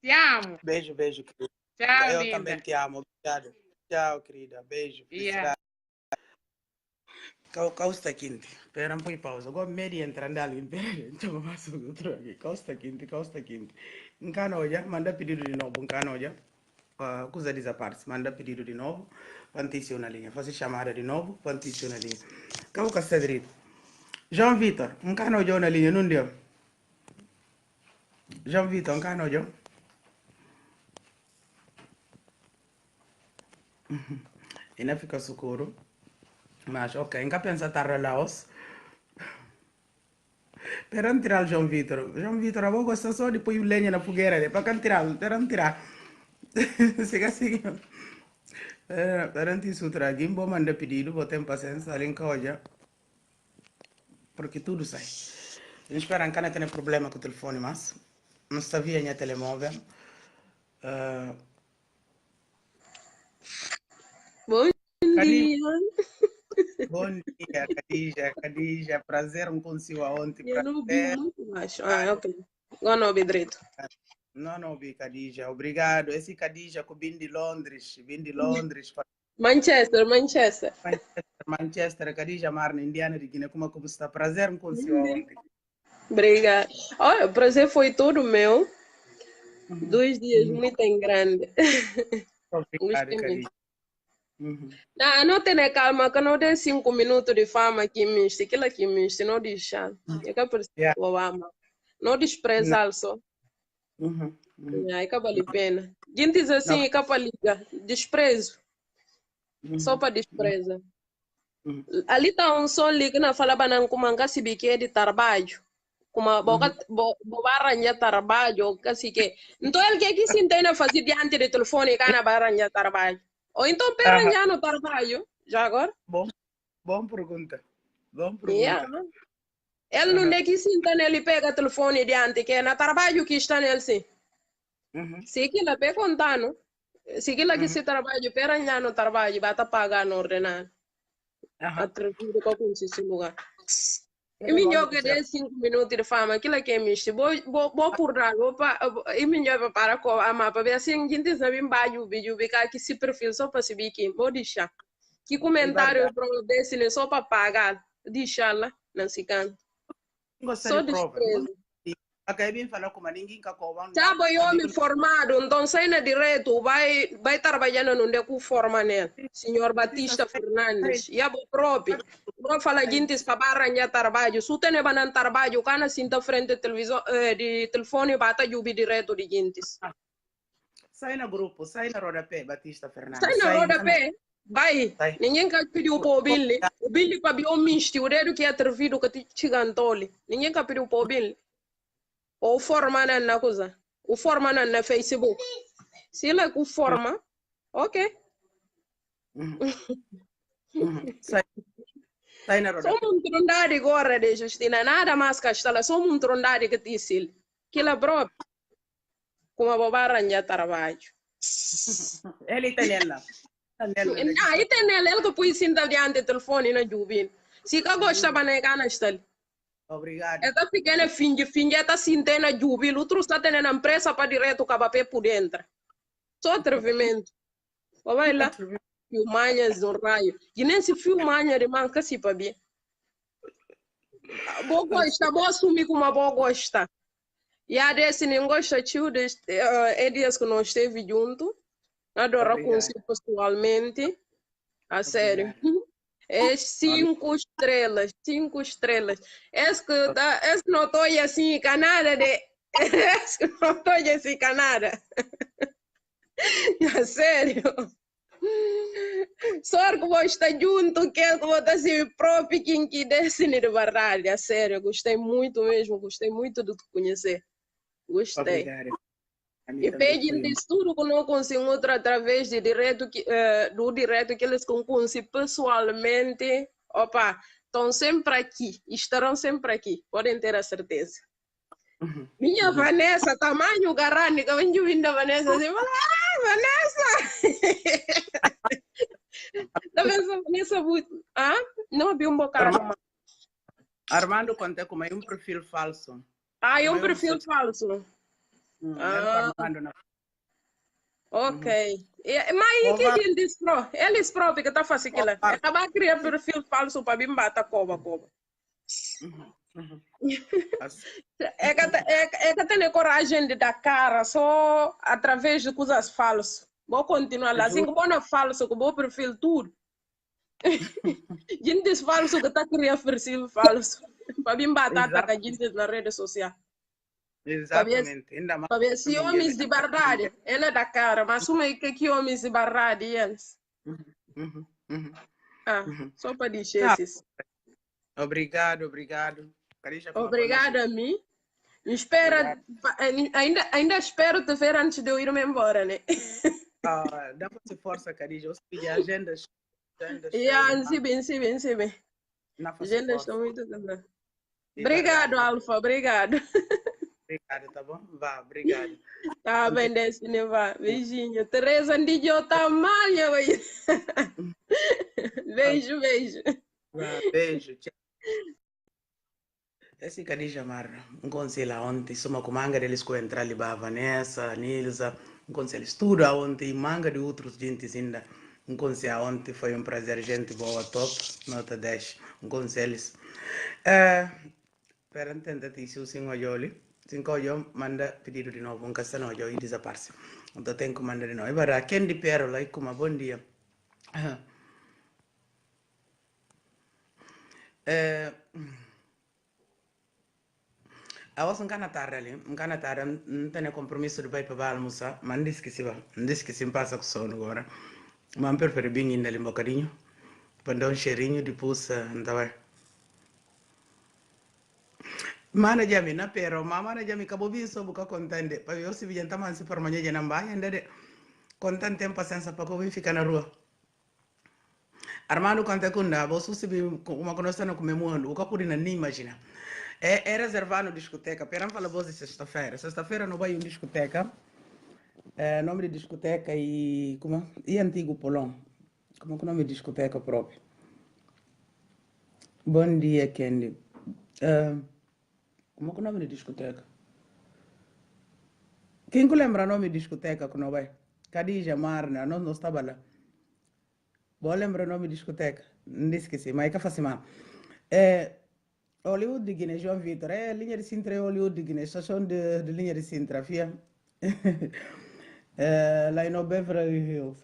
Te amo. Beijo, querida. Tchau, eu linda. também te amo. Obrigado. Tchau, querida. Beijo. Yeah. Causta quinti. Espera um pouco de pausa. Agora meio entrando ali. Então, vamos outro aqui. Causta quinti. Encanoja, manda pedido de novo. Encanoja. Coisa desaparece. Manda pedido de novo. Pantício na linha. Fazer chamada de novo. Pantício na linha. Cauca Cedrito. João Vitor. Encanoja na linha. Não deu. João Vitor, encanoja. Ainda fica socorro. Mas, ok, nunca pensa estar relaos. Para tirar o João Vitor. João Vitor, eu gosto só de pôr lenha na fogueira. Para tirar, Siga. Para tirar, Gimbo manda pedido, vou ter paciência, ali em Caoja. Porque tudo sai. Eu espero que não tenha problema com o telefone, mas não está via minha telemóvel. Bom dia. Bom dia, Khadija. Prazer consigo ontem. Eu não vi muito baixo. Ah, ok. Agora não ouvi direito. Não ouvi, Khadija. Obrigado. Esse Khadija que vim de Londres. Manchester, Manchester. Manchester, Khadija Marna, Indiana de Guiné, como está? Prazer me conheceu ontem. Obrigada. Olha, o prazer foi todo meu. 2 dias muito em grande. Obrigado, Gostei muito. Khadija. Não tem calma, que não dê 5 minutos de fama aqui, misto. Aquilo aqui, misto, não deixa. É que Yeah. não despreza só. É que vale a pena. Gente diz assim, que para liga, desprezo. Só para despreza. Ali está um som ali que não fala banana como um casibi que é de trabalho. Como boca arranjar trabalho, assim que. Então ele que se entende fazer diante do telefone que não vai arranjar trabalho. Ou então para arranjar no trabalho, já agora? Bom pergunta. Yeah. Ele não é que se entende, ele pega o telefone diante que é no trabalho que está nele sim. Se que ele pega contando, se que ele que se trabalho para arranjar no trabalho, vai estar pagando ordenado. Atrevido com esse lugar. E me joga de 5 minutos de fama, aquilo que é misto. Vou por lá, e me joga para a mapa, ver assim, gente sabe embaixo, vídeo, que se perfil só para se biquim, vou deixar. Que comentário para desse só para pagar, deixa lá, não se canta. Só desprezo. Acabei de falar com ninguém que acabou. Sabe, homem formado, então sai na direto, vai trabalhando no deco forma nele. Senhor Batista Fernandes, e a próprio. Não fala gente para arranjar trabalho. Se tem banana trabalho, o cara sinta frente de telefone bata jubi direto de gente. Sai no grupo, sai na rodapé, Batista Fernandes. Sai na rodapé, vai. Ninguém quer pedir o Billy. O Billy para o misto, o dedo que é atrevido que te chigantole. Ninguém quer pedir o Billy. Ou forma na coisa. O forma na Facebook. Se ele é forma, ok. Sai na rodapé. Só um trondade agora de Justina, nada mais que está só um trondade que te sil. Que é próprio. Como a boba arranjar trabalho. Ele tem ela. Aí tem ele que põe cinta diante do telefone na jubin. Se que gosta de negar na estali. Obrigado. Esta pequena finge, esta cinta na jubin, o outro está tendo empresa para direto o papel por dentro. Só atrevimento. Vai lá. Filmanhas no raio. E nem se filmanha de manca se para bem. Boa gosta, boa assumir como boa gosta. E a desse nem gosta tio é dias que nós esteve junto. Adoro conhecer pessoalmente. A sério. É 5 estrelas, 5 estrelas. Esse que não estou assim, canada de. Esse que não estou assim, canada. A sério. Só que vou estar junto, que eu vou estar assim, próprio, quem que desce de verdade. A sério, gostei muito mesmo, gostei muito de te conhecer. Gostei. Obrigado. E pedindo isso tudo que não consigo outra através de direto do direto que eles conhecem pessoalmente. Opa, estão sempre aqui, estarão sempre aqui, podem ter a certeza. Minha Vanessa, tamanho garante, que eu venho vindo a Vanessa, assim, Vanessa! Tá vendo Vanessa? Não havia um bocado. Armando conta como é um perfil falso. É um perfil falso. Ok. Mas que eles próprios que estão fazendo aquilo? Acabar de criar perfil falso para mim bater cova. É que tem coragem de dar cara só através de coisas falsas. Vou continuar lá. Assim que vou na falso, que vou perfil tudo. Gente falso que está criando perfil falso. Para mim bater com a gente na rede social. Exatamente. Para ver se homens de verdade, ele é da cara, mas como é que homens de verdade eles? Só para dizer isso. Obrigado. Obrigado a mim. Ainda espero te ver antes de eu ir-me embora, né? Dá-me força, Khadija. Eu sei agendas. Sim bem. Agendas estão muito grandes. Obrigado, Alfa, obrigado. Obrigado, tá bom? Vá, obrigado. Tá bem, Destiny, vá. Beijinho. Teresa Ndidio tá mal, Beijo. Beijo. Tchau. Esse Khadija Marna, um conselho ontem, soma com manga deles que entrar ali, Vanessa, Nilza, um conselho estuda ontem, manga de outros gente ainda, Um conselho ontem foi um prazer, gente boa, top, nota 10. Um conselho. Para entender isso, sim, olhou. Sim, olhou, manda pedido de novo, um castelo olhou e desaparece. Então tem que mandar de novo. E para quem de perto, lá, como bom dia. A vossa tarde ali, tarde, não tem compromisso de ir para almoçar, mas não esqueci, passa com sono agora. Mas prefiro bem ainda ali um bocadinho, para dar um cheirinho, depois, então vai. Mana jami na pero mana jami kabo bi so buka contente pa yo si vijanta man si forma nyeje na mbaya ndede contente en pasenza pa ko vi fika na rua Armando Conte kunda bo su si bi uma conoscendo come mundo o capuri na ni imagina è reservato discoteca per fala voz sexta-feira não vai discoteca nome de discoteca e como e antigo Polon como que nome de discoteca próprio bom dia Kendi como que o nome de discoteca? Quem que lembra o nome de discoteca que não vai? Khadija, Marna, nós não estava lá. Vou lembrar o nome de discoteca? Não esqueci, mas é que faz mal. Hollywood de Guiné, João Vitor. Linha de Sintra é Hollywood de Guiné, estação de linha de Sintra, fia. Lá em Beverly Hills.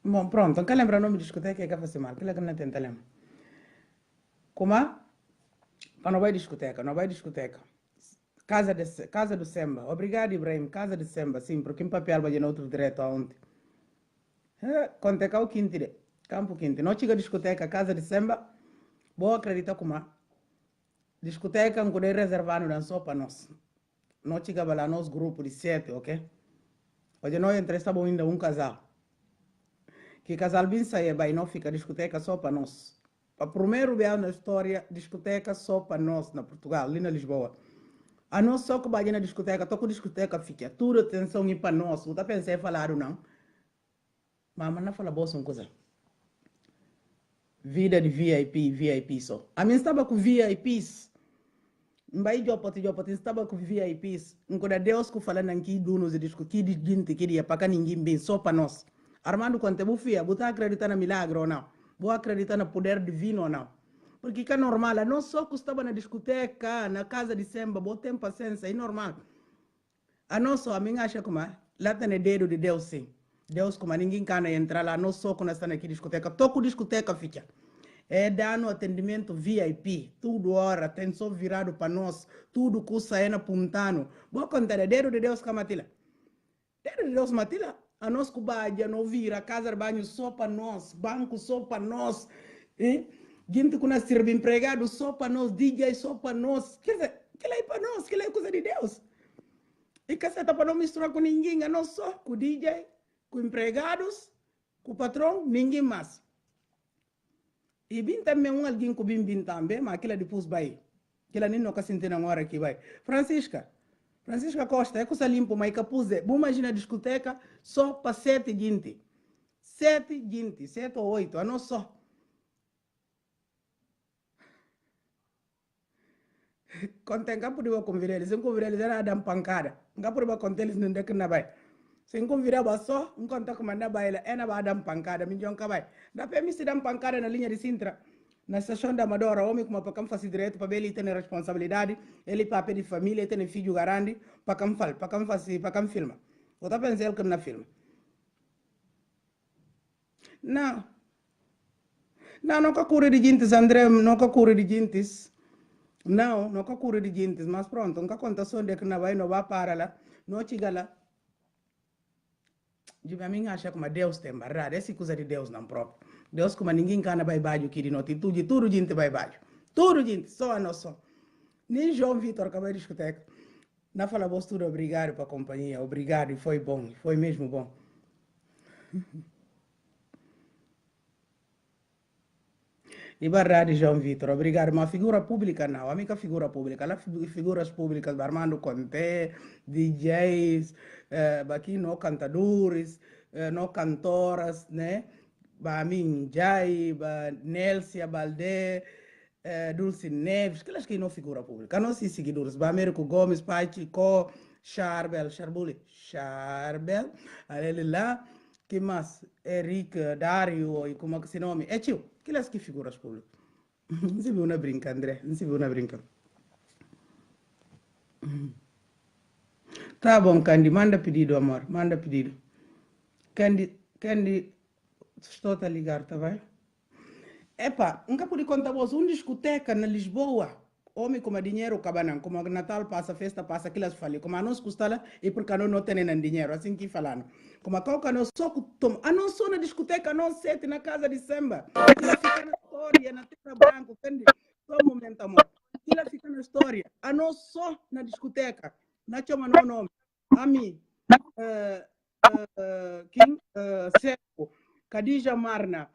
Bom, pronto, não quer lembrar o nome de discoteca é que faz mal. Que é que não tenta lembrar? Como? Não vai discoteca. Casa do Semba. Obrigado, Ibrahim. Casa do Semba, sim, porque em papel vai no outro direto aonde. Conteca o quinto, Campo Quinto. Não chega discoteca, Casa do Semba. Vou acreditar como discoteca não poder reservar não só para nós. Não chega lá nosso grupo de 7, ok? Hoje nós entramos ainda um casal. Que casal bem sair, vai não fica discoteca só para nós. Para o primeiro vez na história, discoteca só para nós, na Portugal, ali na Lisboa. A nós só que vai na discoteca, toca discoteca, fica tudo atenção e para nós. Não pensei em falar ou não. Mas não fala boa uma coisa. Vida de VIP só. A mim estava com VIPs. Mbai jopoti, estava com VIPs. Quando Deus que falando aqui, donos e disco, que de gente queria, para que ninguém bem, só para nós. Armando, quando eu fui, você acredita no milagre ou não? Vou acreditar no poder divino ou não? Porque é normal, não só que estava na discoteca, na casa de Semba, botem paciência, é normal. A nós só, a mim acha como lá tem o dedo de Deus, sim. Deus, como ninguém can entrar lá, não só quando está aqui discoteca, toco discoteca fica. É dando atendimento VIP, tudo hora, atenção virado para nós, tudo custa é na puntano. Vou contar, é dedo de Deus que matila. Dedo de Deus matila. A nós cubadia não vira, casa de banho só para nós, banco só para nós, gente que nós serve empregado só para nós, DJ só para nós. Quer dizer, que é para nós, que é coisa de Deus. E que está para não misturar com ninguém, a nós só, com DJ, com empregados, com o patrão, ninguém mais. E bem também alguém que bem também, mas aquilo depois vai. Aquilo nem nunca senti na hora que vai. Francisca Costa, é coisa limpa, mas capuz é. Vamos imaginar a discoteca só para 7 gente. 7 ou 8, a não só. Quando tem campo de eu convidar eles, era dar pancada. Campo de contar eles não é que não vai. Se eu convidar só, um contato com manda baila, é na dar pancada, me diz que vai. Dá para mim se dar pancada na linha de Sintra. Na estação da Amadora, homem como para fazer direito, para ele ter responsabilidade, ele papel de família, ele tem filho grande, para quem filma. Ou tá pensando que não filma? Não que cura de gente, André, não que cura de gente. Não que cura de gente, mas pronto, nunca conta só de que não vai para lá, não chega lá. De mim acha como Deus tem barrado, essa coisa de Deus não próprio. Deus como ninguém cana vai baixo aqui de noite, tudo gente vai baixo. Tudo gente, só a nós só. Nem João Vitor acabou de discoteca. Não fala vos tudo obrigado para a companhia, obrigado, e foi bom, foi mesmo bom. E verdade, João Vitor, obrigado. Uma figura pública não, a única figura pública. Lá figuras públicas, Armando Conte, DJs, aqui não cantadores, não cantoras, né? Bamin Jai, Nelsia Baldé, Dulce Neves, aquelas que não figura pública. Não se seguidores, Américo Gomes, Pachico, Charbel, ali lá, que mais? Henrique, Dario, e como é que se nome? É tio, que que figuras públicas. Não se viu na brinca, André, não se viu na brinca. Tá bom, Candy, manda pedido, amor, manda pedido. Candy, estou a ligar, tá bem? Epa, nunca pude contar vos discoteca na Lisboa. Homem com dinheiro, cabanão, como Natal passa, festa passa, aquilo se fala. Como a nós custa lá, e porque não tem nem dinheiro, assim que falando. Como a coca não só toma, a não só na discoteca, não sete na casa de samba. Aquilo fica na história, na terra branca, Candy. Só um momento, amor. Aquilo fica na história. A não só na discoteca. Não chama no nome. A mim, Kim Seco, Khadija Marna,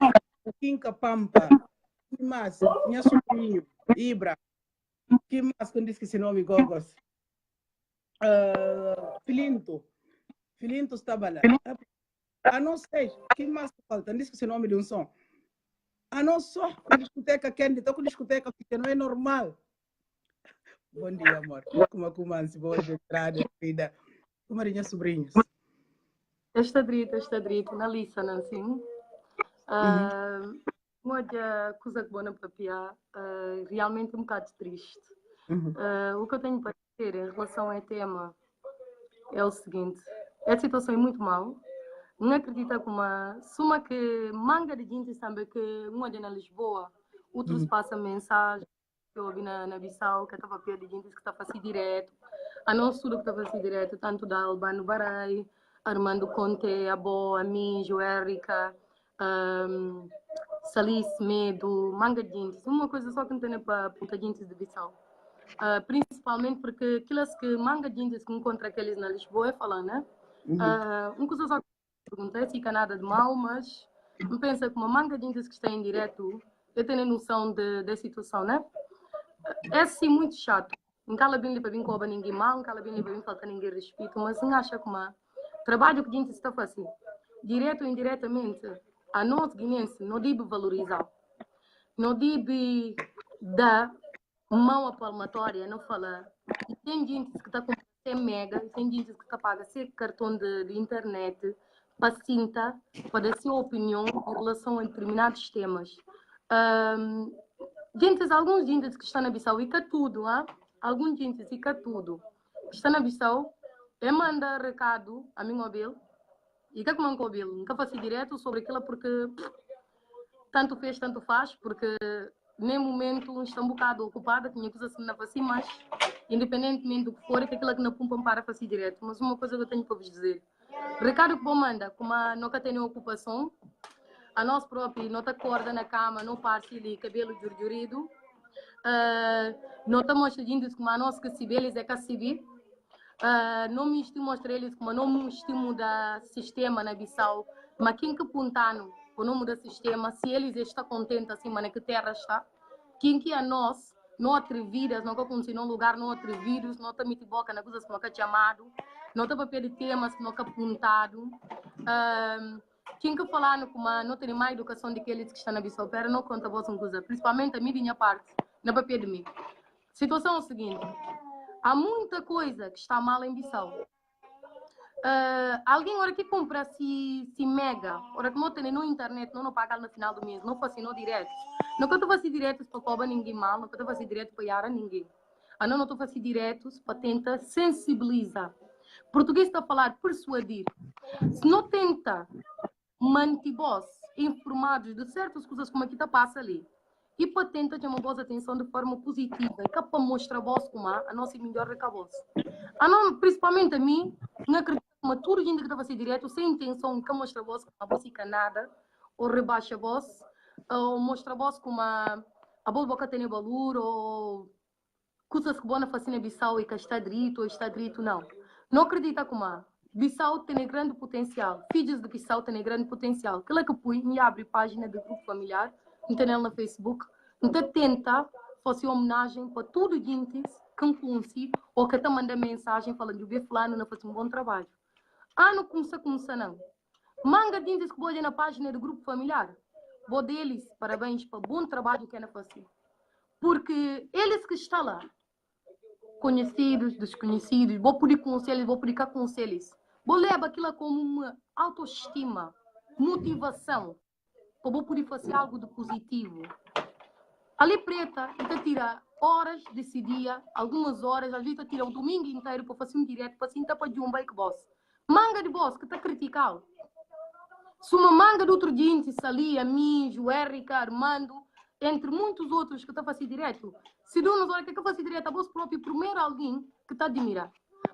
Kinka Pampa, que mais? Minha sobrinho, Ibra, que mais que eu disse que esse nome Gogos? Filinto estava lá. A não sei, que mais falta? Disse que esse nome de um som. A não só a discoteca Candy, estou com discoteca porque não é normal. Bom dia, amor. Como a Kumansi, boa de entrada, vida. Como minhas sobrinhos. Está direito, na lista, não assim? Uma coisa que boa na papia, realmente um bocado triste. O que eu tenho para dizer em relação ao tema é o seguinte: a situação é muito mal. Não acredita que suma que manga de gente sabe que uma de na Lisboa, outros passa mensagem que eu ouvi na Bissau, que estava a de gente que está fazendo direto. A não tudo que está fazendo direto, tanto da Albano Barai, Armando Conte, a Boa, a mim, Joérica, Salice, Medo, manga de gente. Uma coisa só que não tem para puta gente de Bissau. Principalmente porque aquelas que manga de gente que encontra aqueles na Lisboa é falando, né? Uma coisa só que perguntei, fica nada de mal, mas não pensa que uma manga de gente que está em direto, eu tenho noção da situação, né? É assim muito chato. Não cala bem para vir com ninguém mal, não cala bem para vir falta ninguém respeito, mas não acha que trabalho que a gente está fazendo, direto ou indiretamente, a nós guinenses não deve valorizar, não deve dar mão à palmatória, não falar. E tem gente que está com mega, tem gente que está paga ser cartão de internet, para cinta, para dar sua opinião em relação a determinados temas. Alguns gente que estão na Bissau, e que tudo, alguns gente que tudo, que está na Bissau, eu mando recado a mim Abel, e que como Abel, nunca faço direto sobre aquilo porque tanto fez, tanto faz, porque nem momento estou um bocado ocupada, tinha coisas assim na fazer, mas independentemente do que for, é que aquilo que não pumpam para fazer direto. Mas uma coisa que eu tenho para vos dizer, recado que vou mandar, como nunca tenho ocupação, a nós próprios, não te acorda na cama, não parte ali, cabelo jurjurido, não te mostra índios como a nós que se eles é que se não me mostra eles como não me estimo da sistema na Bissau, mas quem que puntano o nome do sistema, se eles estão contentes assim, mas que terra está, quem que é nós, não atrevidas, não que num lugar não atrevidos, não está metido boca na coisas que não é chamado, não está papel de temas que não é apontado, quem que falando como não tem mais educação de aqueles que estão na Bissau, pera, não conta a vossa coisa, principalmente a minha parte, na papel de mim. Situação é o seguinte, há muita coisa que está mal em Bissau. Alguém hora que compra se mega, hora que não tem no internet, não paga no final do mês, não faz no direto. Não que eu estou fazendo diretos para cobrar ninguém mal, não que eu estou fazendo direto para iar a ninguém. Não estou fazendo diretos para tentar sensibilizar. Português está a falar persuadir. Se não tenta manter vós informados de certas coisas como aqui está passa ali, e para tentar chamar a vossa atenção de forma positiva, e que para mostrar a vós como a nossa melhor que a voz. Principalmente a mim, não acredito que tudo gente que está a fazer direto, sem intenção de mostrar a vós como a voz fica nada, ou rebaixa a voz, ou mostra a voz como a voz boca tem valor, ou coisas que vão fazer na Bissau e que está direito ou está direito, não. Não acredita como a Bissau tem grande potencial, filhos de Bissau têm grande potencial. Aquilo que põe e abre página de grupo familiar, internet no Facebook, então tenta fazer homenagem para tudo gente que conhece ou que está mandando mensagem falando que o fulano não faz um bom trabalho. Não começa não. Manga de gente que pode na página do grupo familiar. Vou deles, parabéns para o bom trabalho que é na fazer. Porque eles que estão lá, conhecidos, desconhecidos, vou poder conselhos, vou poder conselhos. Vou levar aquilo como uma autoestima. motivação para eu poder fazer algo de positivo. Ali preta, e tira horas desse dia, algumas horas, às vezes tira o domingo inteiro para fazer um direto, para sentar para Jumba e que boss. Manga de boss, que está criticado. Se uma manga de outro gente, Salia, Mijo, Érica, Armando, entre muitos outros que está fazendo direto, se não nos olha que está fazendo direto, a voz própria, primeiro alguém que está admirando.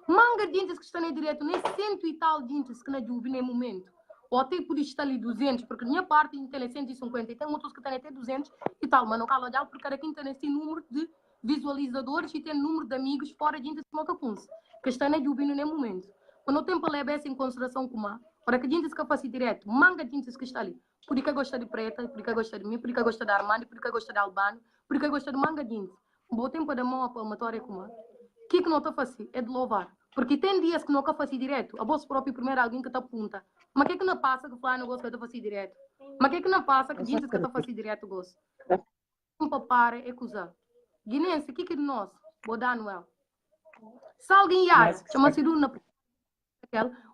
Manga de gente que está no direto, nem cento e tal gente que não ouve nem momento. Ou até por estar ali 200, porque minha parte tem 150 e tem outros que têm até 200 e tal, mas não cala de algo porque cada quem tem esse número de visualizadores e tem número de amigos fora de gente que não conhece, que está na ouvindo nem momento. Quando o tempo leva essa em consideração como para que a gente que faça direto, manga de gente que está ali, por que gosta de preta, por que gosta de mim, por que gosta de Armando, por que gosta de Albano, por que gosta de manga de gente. O tempo da mão a palmatória como o que não está fazendo é de louvar. Porque tem dias que não está fazendo direto, a voz própria primeiro alguém que está apunta. Mas que não passa que fala no gosto que está fazendo direto? Mas que não passa que gente que está fazendo direto gosto? Um papara é coisa. Guinense, que de nós? Vou dar Noel. Se alguém chama-se Luna,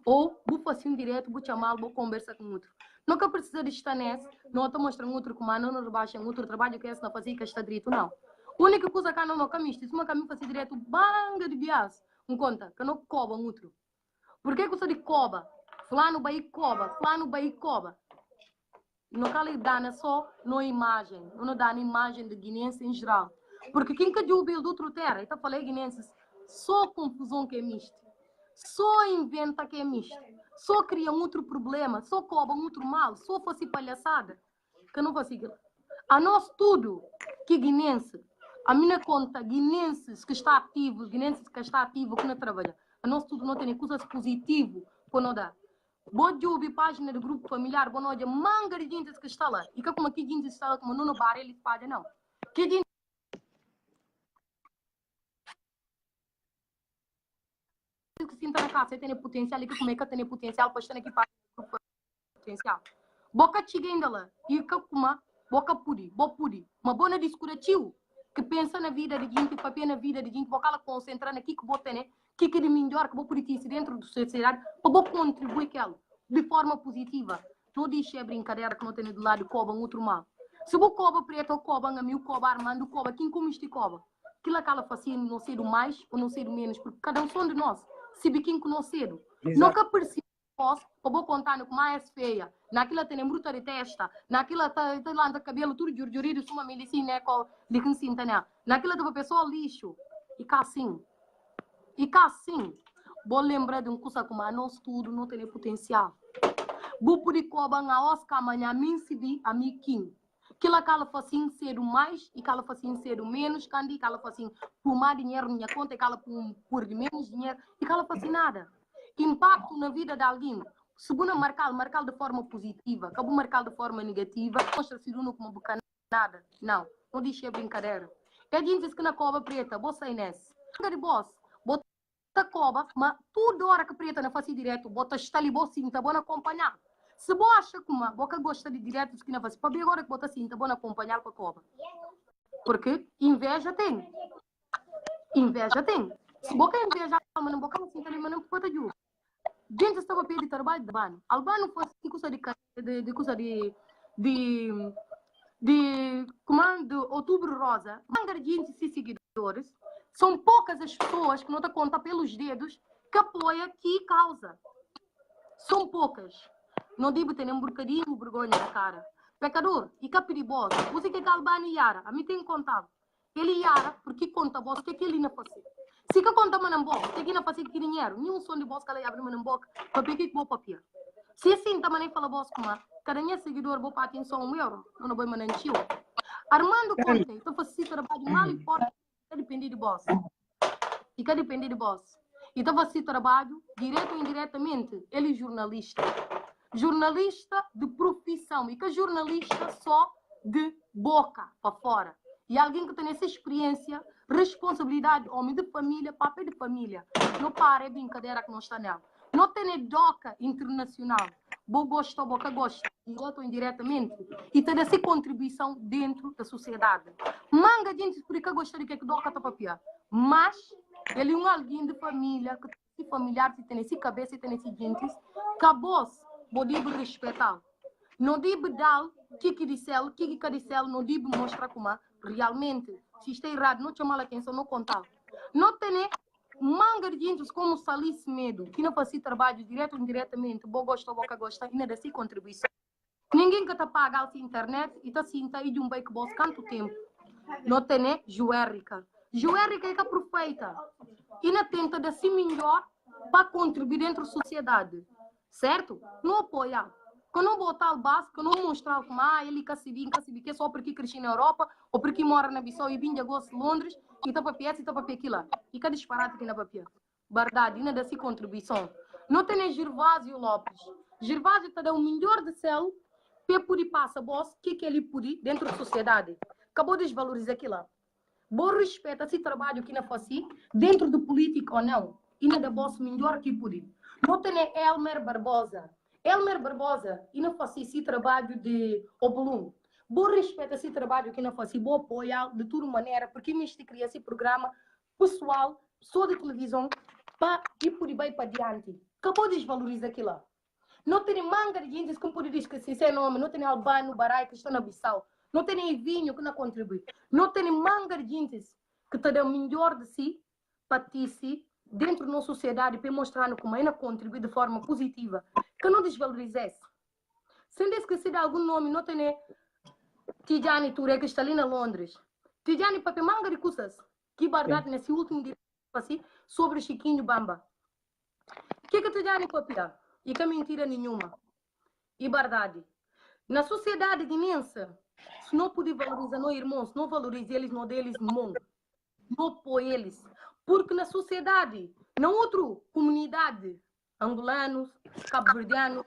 ou vou fazer um direto, vou chamar, vou conversar com outro. Nunca precisa de estar nesse, não estou mostrando outro comando, não rebaixa outro trabalho que esse não fazia que está direito, não. A única coisa que não caminho, se uma caminho fazer direto, banga de bias, um conta, que não coba muito. Por que eu sou de coba? Fulano vai coba, fulano vai coba. Não cala dá só na imagem, não dá na imagem de guinense em geral. Porque quem que o bil do outro terra, então falei guinenses, só confusão que é misto. Só inventa que é misto. Só cria outro problema, só cobra outro mal, só fosse palhaçada. Que não fosse aquilo. A nós tudo que guinense, a minha conta, guinenses que está ativo, que não trabalha. A nós tudo não tem coisas positivas para não dar. Vou ouvir página do grupo familiar, vou não manga de gente que está lá. E que como aqui gente está lá, como não no bar, eles pagam, não. Que gente que sinta na casa, tem potencial, e que como é que tem potencial para estar aqui para potencial. Boca chiga ainda lá, e que como, boca puri, mas boa discurativo, que pensa na vida de gente, papel na vida de gente, boca ela concentrar naquilo que boa ter, que de melhor, que vou por isso dentro da sociedade, para vou contribuir com ela, de forma positiva. Não diz é brincadeira que não tem do lado coba um outro mal. Se vou coba preto, coba a mim, coba Armando, coba, quem come este coba? Aquilo que ela fazia não ser do mais ou não ser do menos, porque cada um são de nós. Se biquinho que não cedo. Nunca percebo, eu vou contar com mais feia. Naquela tem bruta de testa, naquela tá lá de cabelo tudo jurido, suma medicina, de quem sinta, né? Naquela tem uma pessoa lixo. E cá assim. Vou lembrar de um coisa como a nós tudo não tem potencial. Vou poder cobrar a Oscar amanhã, a mim se vi, a mim quem. Que ela fazia ser o mais e que ela fazia ser o menos, que ela fazia por mais dinheiro na minha conta, que ela por menos dinheiro, e que ela fazia nada. Impacto na vida de alguém. Se você marcar de forma positiva, acabou marcar de forma negativa, mostra-se como uma nada. Não deixe brincadeira. É gente que na cova preta, você é nesse. De boss, bota cova, mas toda hora que preta não faz direto, bota está ali, você está bom acompanhar. Se você acha que uma boca gosta de direto, que não faz, para ver agora que bota assim, está bom acompanhar para a cova. Porque inveja tem. Se boca inveja, mas não boca assim, mas não pode ajudar. Gente estava pedindo trabalho de Albano. Albano foi coisa de comando Outubro Rosa. Manga de gente e seguidores. São poucas as pessoas que não te conta pelos dedos que apoia que causa. São poucas. Não digo ter um bocadinho vergonha na cara. Pecador, e que perigoso. Você que é Albano e Yara, a mim tem contado. Ele e Yara, porque conta a voz, o que ele não faz? Se que conta manamboca, tem que não fazer que dinheiro, nenhum som de voz que ela abre manamboca, para pegar que vou papia. Se assim também fala voz como cada minha seguidor vou para atenção €1, não vou mananchio. Armando conta, então fazer trabalho mal e forte, que depende de voz. E que depende de voz. Então fazer trabalho direto ou indiretamente, ele é jornalista. Jornalista de profissão, e que jornalista só de boca para fora. E alguém que tem essa experiência, responsabilidade, homem de família, papel de família. Não para, é brincadeira que não está nela. Não tem doca internacional. Boa gosta, boca gosta, direto ou indiretamente. E tem essa contribuição dentro da sociedade. Manga gente por que gosta de que doca está papia. Mas ele é um alguém de família, que familiar, se tem esse cabeça, se tem esse gente, acabou-se, vou respeitar. Não deve dar o que disse, o que disse, não deve mostrar como realmente, se está errado, não chamar a atenção, não contar. Não tem manga de gente como Salice Medo, que não faz trabalho direto ou indiretamente, boa gosta, boca gosta, e ainda assim contribuição. Ninguém que está pagando a internet e está assim, tá de um bem que boss quanto tempo. Não tem Joérica. Joérica é que aproveita e não tenta de si melhor para contribuir dentro da sociedade. Certo? Não apoia. Que não botar o básico, que não mostrar como ele quer se vir, que é só porque cresce na Europa ou porque mora na Bissau e vim de agosto de Londres e está para piar, e está para aquilo. E que disparate aqui na papia. Verdade, ainda dá-se contribuição. Não tem Gervásio Lopes. Gervásio está dando o melhor de céu para poder passar boss, que ele pode dentro da sociedade. Acabou de desvalorizar aquilo. Bom respeito a esse trabalho que não faz dentro do político ou não. Ainda dá boss melhor que pode. Não tem Elmer Barbosa. Elmer Barbosa, e não faz esse trabalho de Obulum. Bom respeito a esse trabalho que não faz, bom apoio de toda maneira, porque me cria esse programa pessoal, só de televisão, para ir por bem para diante. Acabou de desvalorizar aquilo. Não tem manga de gente que pode dizer que se é nome, não tem Albano, Barai, que estão na Bissau, não tem vinho que não contribui, não tem manga de gente que está dando melhor de si, para si, dentro da nossa sociedade, para mostrar como ainda contribui de forma positiva, que não desvalorizasse. Sem esquecer de algum nome, não tem Tijani Touré, que está ali na Londres. Tijani, papai, manga de coisas, que verdade nesse último dia, sobre Chiquinho Bamba. O que Tijani, papai? E que mentira nenhuma. E verdade. Na sociedade guinense, se não puder valorizar os irmãos, se não valoriza eles, não deles, não apoia eles. Porque na sociedade, na outra comunidade, angolanos, cabo-verdianos,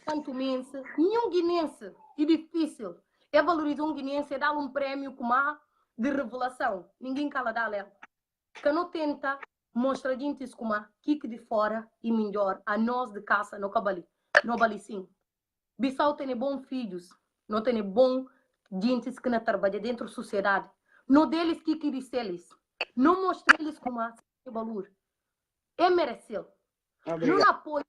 santomense, nenhum guinense, é difícil, é valorizar um guinense, é dar um prémio como a de revelação. Ninguém cala dela. Que não tenta mostrar gente como a que de fora e melhor, a nós de casa, no cabali. No bali sim. Bissau tem bons filhos, não tem bom gente que não trabalha dentro da sociedade. Não deles que dizer eles. Não mostra eles como a valor. É merecer. Não apoio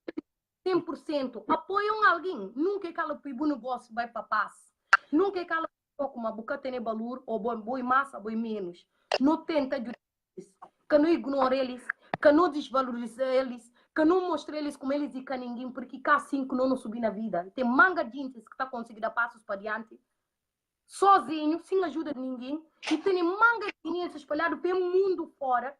100%. Apoiam alguém. Nunca que ela pediu no negócio vai para paz. Nunca que ela com uma boca tem valor ou boi massa, boi menos. Não tenta ajudar eles. Que não ignora eles. Que não desvaloriza eles. Que não mostra eles como eles e que ninguém. Porque cá assim que não subir na vida. Tem manga de gente que está conseguindo dar passos para diante. Sozinho, sem ajuda de ninguém. E tem manga de gente espalhado pelo mundo fora.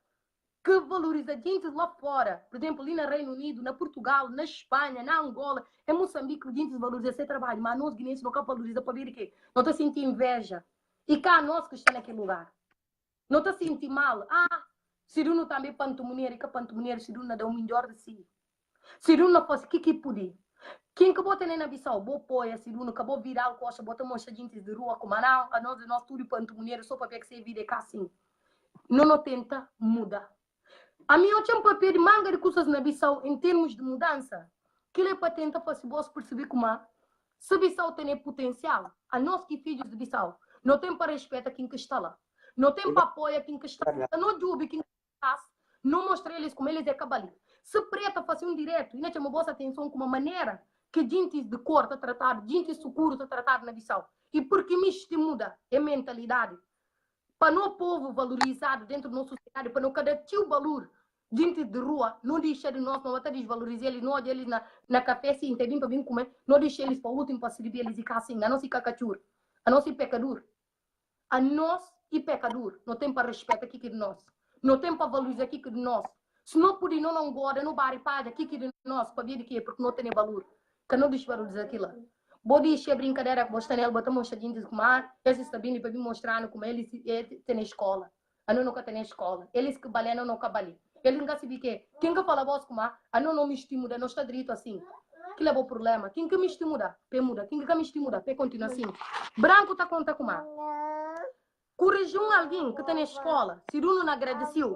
Que valoriza gente lá fora. Por exemplo, ali no Reino Unido, na Portugal, na Espanha, na Angola, em Moçambique, gente valoriza esse trabalho. Mas nós guineenses não valorizamos para ver o quê? Não está sentindo inveja. E cá nós que estamos naquele lugar. Não está sentindo mal. Ciruno também pantomuneiro, e que pantomuneiro, Ciruno dá o melhor de si. Ciruno não fosse, o que pode? Quem acabou tendo na Bissau, boa apoia, Ciruno, acabou virar o coxa, bota mostra gente de rua, como não, a nós tudo pantomuneiro, só para ver que você vira cá assim. Não tenta mudar. A minha tinha um papel de manga de coisas na Bissau em termos de mudança. Que ele é para tentar fazer você perceber como se Bissau tem potencial, a nós que filhos de Bissau, não tem para respeitar quem que está lá. Não tem para apoiar quem que está lá. Não julgue quem que está. Não mostra eles como eles é cabali. Se preta fazer um direto, e não chama vossa atenção com uma maneira que gente de cor está tratado, gente seguro está tratado na Bissau. E porque me muda é mentalidade. Para não povo valorizado dentro da nossa sociedade, para não cada tio valor, gente de rua, não deixa de nós, não vai desvalorizar eles, não olha eles na café, sim, tem para vir comer, não deixa eles para o último para servir eles e cá assim, a nós e cacachur, a nós e pecador. A nós e pecador, não tem para respeitar aqui de nós, não tem para valorizar aqui de nós. Se não puder, não gosta, não vai pagar aqui de nós, para ver de quê, porque não tem valor, que não desvalorizar aquilo. Vou deixar brincadeira com você, né? Botar mostrar gente como esses também para vir mostrando como eles têm na escola. A não nunca tem na escola. Eles que balé, não balé. Eles nunca se vê que quem que fala voz como a não me estimula, não está direito assim. Que leva o problema. Quem que me estimula, pé muda. Quem que me estimula, pé continua assim. Branco está conta como corrigir alguém que está na escola. Se Duno não agradeceu,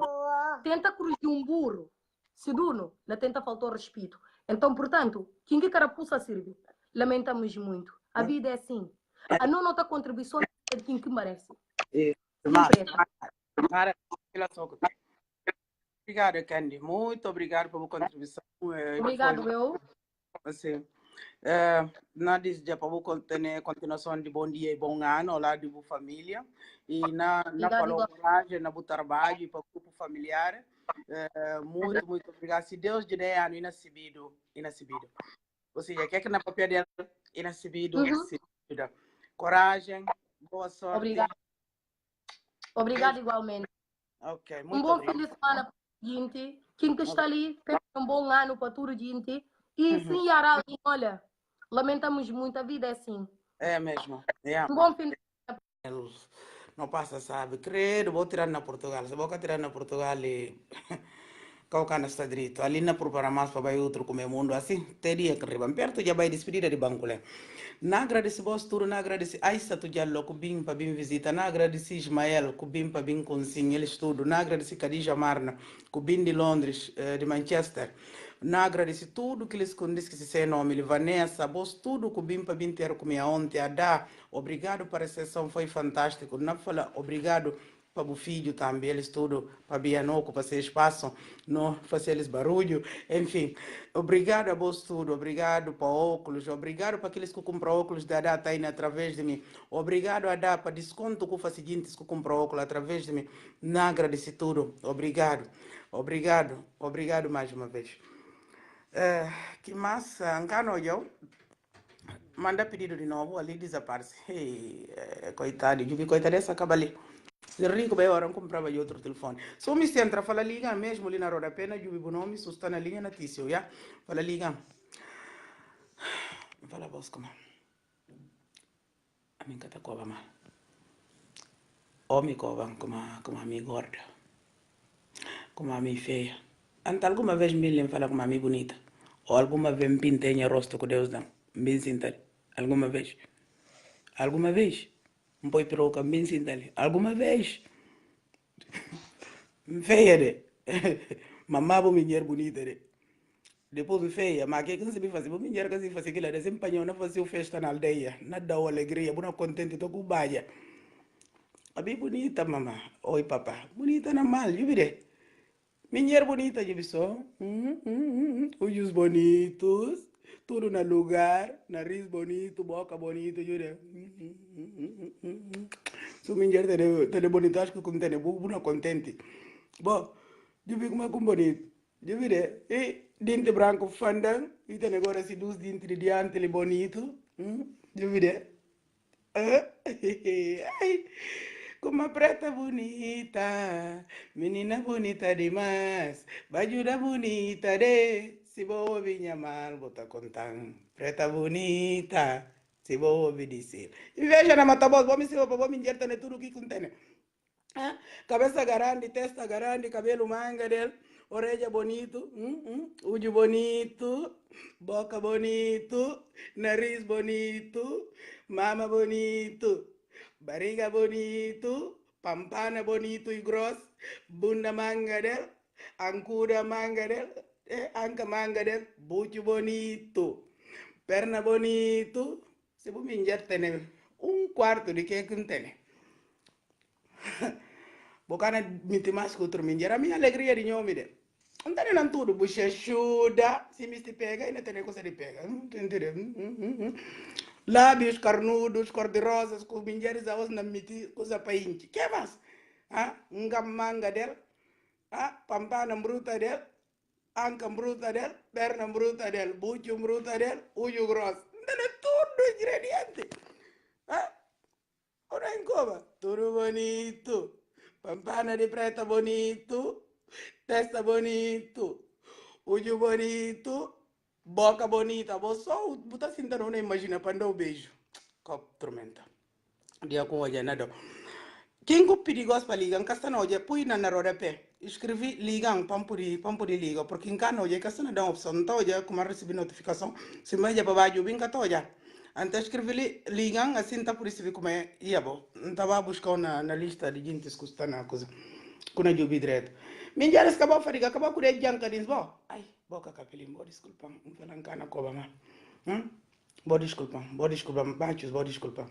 tenta corrigir um burro. Se Duno não tenta faltar respeito. Então, portanto, quem que carapuça serve? Lamentamos muito. A vida é assim. A não nota contribuição é de quem que merece. Obrigado, Candy. Muito obrigado pela contribuição. Obrigado, eu. Assim, Na diz já para ter continuação de bom dia e bom ano ao lado da família e na falou coragem na trabalho e para o grupo familiar. Muito obrigado. Se Deus de ano inacibido. Ou seja, que na papel dela inacibido, coragem, boa sorte. Obrigado igualmente. Ok, muito bom obrigado. fim de semana para gente. Quem que está ali, bom ano para tudo gente. E sim, Yara, olha, lamentamos muito, a vida é assim. É mesmo. Bom fim de semana. Não passa, sabe? Credo, vou tirar na Portugal. Se vou tirar na Portugal e Caucana está direito. Ali na prepara mais para outro comer mundo assim. Teria que riban perto já vai despedida de banco lá. Na agradeci vos tudo, na agradeci Aissatu Diallo que bim para bim visita, na agradeci Ismael que bim para bim consigne ele estudo, na agradeci Khadija Marna que bim de Londres, de Manchester. Na agradeci tudo que eles condizem que se sei nome, Vanessa, vos tudo que bim para bim ter comigo ontem, a dar. Obrigado para a sessão, foi fantástico. Na fala obrigado para o filho também, eles tudo, para Bianoco, para ser espaço, não fazer eles barulho, enfim. Obrigado a vós tudo, obrigado para óculos, obrigado para aqueles que compram óculos da data aí através de mim, obrigado a dar para desconto que faz seguinte que compram óculos através de mim, não agradeci tudo, obrigado mais uma vez. Que massa, engano eu. Manda pedido de novo, ali desaparece. Coitado, eu vi coitado dessa cabali. Se rico bem ora comprava outro telefone. Só me centra, fala liga mesmo ali na roda pena, eu vi o nome, sustana a linha na tício, já? Fala liga. Fala vos como. A minha cata cova mal. Homem cova como a minha gorda. Como a minha feia. Anta alguma vez me fala como a minha bonita. Ou alguma vez me pintenha rosto que Deus dá. Me sinta alguma vez. Alguma vez. Um boi peruca, me sinta ali. Alguma vez. Feia, né? Mamá, vou me mulher bonita, né? Depois me feia, mas o que você me fazer? Vou me mulher que você fazer aquilo, desempenhou, não fazer festa na aldeia, nada dá alegria, boa contente, estou com baia. A bem bonita, mamá. Oi, papá. Bonita na mal, viu, vire? Mulher bonita, viu só? Olhos bonitos, tudo no lugar, nariz bonito, boca bonita, viu? Se mulher tem bonito, acho que como tem, boa contente. Bom, eu vi como é que bonito. Eu vi, e dente branco fandang, e tem agora se dos dentes de diante, ele bonito. Eu vi, ai, como a preta bonita, menina bonita demais, bajuda bonita de, se vou vinha mal, bota contando. Preta bonita, se vou obedecer. E veja na matabos, vou me ensinar, vou me injetar tudo que contém. Cabeça grande, testa grande, cabelo manga dele, orelha bonito, olho bonito, boca bonito, nariz bonito, mama bonito, barriga bonito, pampana bonito e grosso, bunda manga dele, ancuda manga dele, anca manga dele, bucho bonito, perna bonito. Se você me tem quarto de que tem. Bocana miti mais que outro menino. A minha alegria de nome de. Antônio não tudo, bucha chuda. Se me se pega, ainda tem coisa de pega. Entendeu? Lábios carnudos, cor-de-rosas, com minheiros a os na miti, coisa para inti. Que mais? Manga dele. Pampana bruta dele. Anca bruta dele. Perna bruta dele. Bucho bruta dele. Uio grosso. Entendeu? Tudo ingrediente. Ora em coma. Tudo bonito. Pampana de preta bonito, testa bonito, olho bonito, boca bonita. Você só botar assim, não imagina para dar um beijo. Copo tormenta. Dia com hoje nada. Quem que perigoso para ligar? Casta não hoje, põe na roda pé. Escrevi ligar, pampuri liga, porque em cano hoje casta não dá opção. Então hoje como recebi notificação, se mais já para baixo vem cá hoje. Antes escrevi ligan assim tá por isso vi como é ia bom estava buscando na lista de gente que está na coisa quando eu vi direto me já acabou a fadiga acabou com ele janca diz bom ai boca capelinho bo desculpa não falam cana coba ma bo desculpa baixos bo desculpa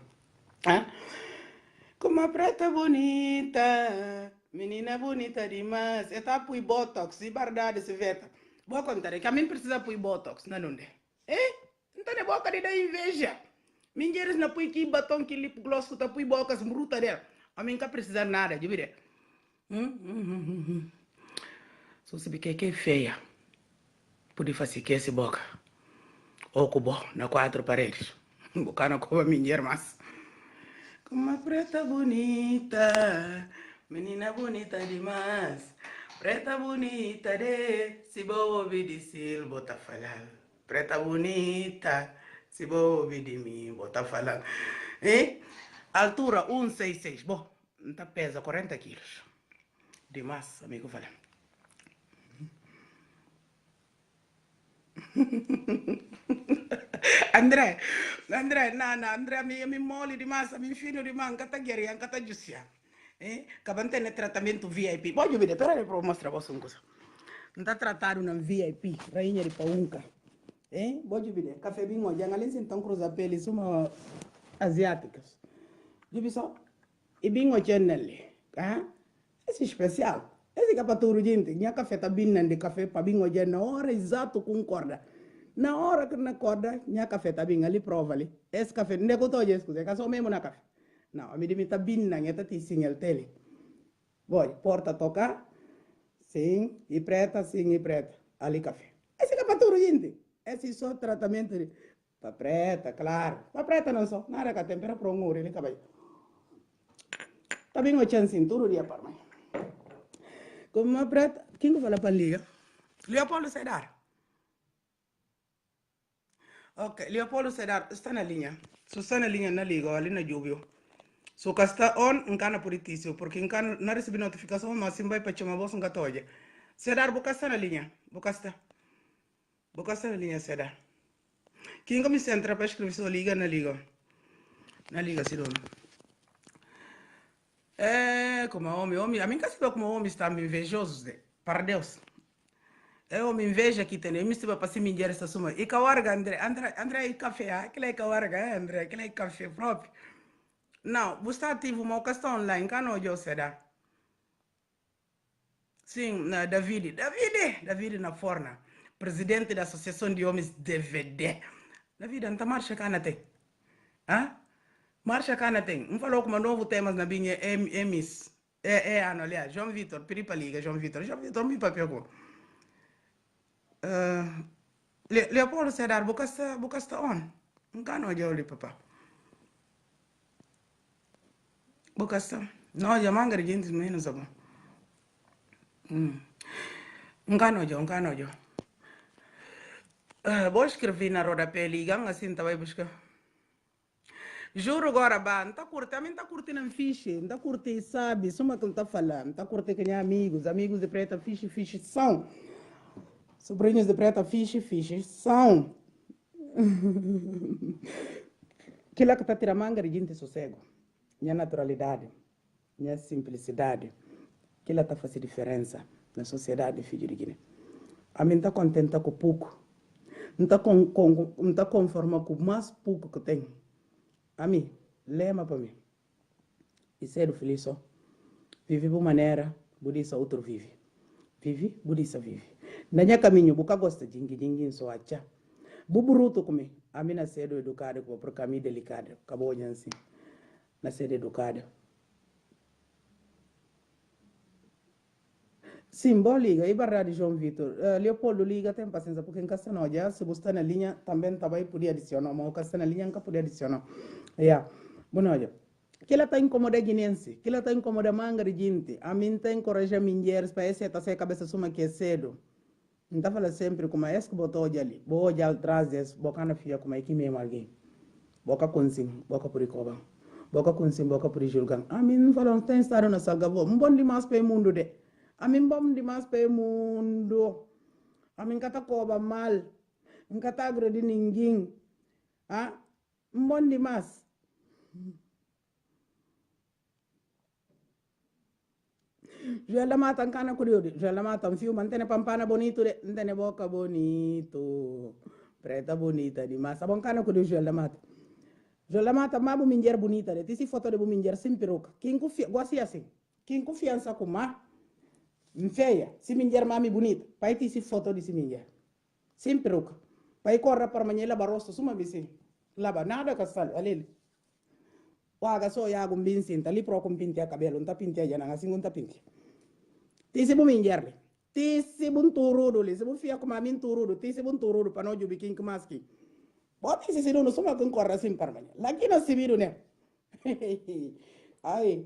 como a preta bonita menina bonita demais é tá pui botox e bardade se veta vou contar que a mim precisa pui botox não é Então é boca de dar inveja. Mingeres na pui que batom que lip gloss que tá pui boca as bruta dela. A mim não precisa nada, de ver. Só se que é feia. Pode fazer que esse boca. Ou cubo na 4 paredes. Boca na cova minger mas. Como uma preta bonita, menina bonita demais. Preta bonita de, se vou ouvir de sil, bota falar. Preta bonita, se vou ouvir de mim, bota falar. Altura 166, bom, tá pesa 40 quilos. Demais, amigo, fala. André, André, mi mole demais, mi fino demais, cata guerra, cata justiça. Acabante no tratamento VIP. Pode ver, peraí para mostrar você uma coisa. Não está tratado na VIP, rainha de paunca. Pode ver, café bingo, já além de então cruzar peles, uma asiáticas. Viu só? E bingo channel, esse especial. Esse capaturo gente, minha café tá bingo de café para bingo já na hora exato com corda. Na hora que na corda, minha café tá bingo ali prova ali. Esse café, não é que eu tô dizendo, é só mesmo na café. Não, a mim tá bingo na minha ti single tele. Boy, porta tocar, sim, e preta, ali café. Esse capaturo gente, esse só tratamento de para preta, claro. Para preta não só, nada que a tempera para um ele acaba. Tá bem o chance todo dia para mim. Como uma preta, quem que fala para liga? Leopoldo Sedar. Ok, Leopoldo Sedar está na linha. Se está na linha, na liga, ali na Júbio. Se está on, encana por isso, porque encana não recebe notificação, mas se vai para chamar você um gato hoje. Sedar, você está na linha. Você está na linha, Sedar. Quem que me centra para escrever sua liga na liga? Na liga, se dono. Como homem, a mim que se vê como homem está me invejoso, para Deus. Eu me inveja aqui, tem, eu me estive para se me essa suma. E cawarga, André, e café, aquele é cawarga, André, aquele é café próprio. Não, você está ativo, mas o que está online, que não eu será? Sim, David na forna, presidente da Associação de Homens DVD. David, não está marcha cá na tem? Marcha cá na tem. Não falou como novo temas na minha emis. Aliás, João Vitor, pedi para liga, João Vitor, me papel. Leopoldo Sedar, boca está on. Não cano eu ali, papá. Boca está. Não, já manga de gente menos agora. Não cano eu. Vou escrever na rodapé liga, assim tá vai buscar. Juro agora, não tá curtindo um fiche, não tá curtindo, sabe, só que não tá falando, não tá curtindo que nem amigos de preta, fiche, são. Sobrinhos de preta, fiche, são. Aquilo que tá tirando manga de gente sossego, minha naturalidade, minha simplicidade, aquilo tá fazendo diferença na sociedade, filho de Guiné. A mim tá contenta com pouco, não tá conformado com o mais pouco que tem. A mim, lema para mim. E ser feliz só. Vive de uma maneira, budista outro vive. Vive, budista vive. Na minha caminho, boca gosta de dingue só acha. Buburuto comigo. A mim nascer educado, por caminho delicado. Acabou assim. Nascer educado. Simbólica, e barra de João Vitor. Leopoldo liga, tem paciência, porque em Castanó, já se você está na linha, também vai poder adicionar, mas o que está na linha nunca poder adicionar. Bueno, olha, que ela está incomodando guinense, que ela está incomodando manga de gente, a mim tem encorajar mulheres para essa tá sem cabeça suma que é cedo. Então fala sempre como é que botou ali, vou olhar atrás desse, boca na filha como é que mesmo alguém, boca com sim, boca por icova, boca com sim, boca por julgar. A mim não fala, tem estado na salgavô, bom demais para o mundo de. A mim bom demais para o mundo. A mim cata coba mal, não cata agredir ninguém, bom demais. Joel da Mata cana curioso, Joel da Mata fio mantene pampana bonito de, mantene boca bonito, preta bonita demais. Sabon cana curioso Joel da Mata. Joel da Mata mabu minjer bonita de, tisi foto de bu minjer sem peruca. Quem confia, gosta assim. Quem confiança com má, feia, se minjer mami bonita, pai tisi foto de se minjer, sem peruca. pai corra para manhã laba rosto suma bisi laba nada kasal alil waga so ya gum binsin tali pro kum pintia cabelo nta pintia jana ngasingun ta pintia tisi bu minjarle tisi bun turudu le sebu fia kuma min turudu tisi bun turudu panoju bikin kemaski boti sisi dono suma kun corra sim par manhã lagi na sibiru ne ai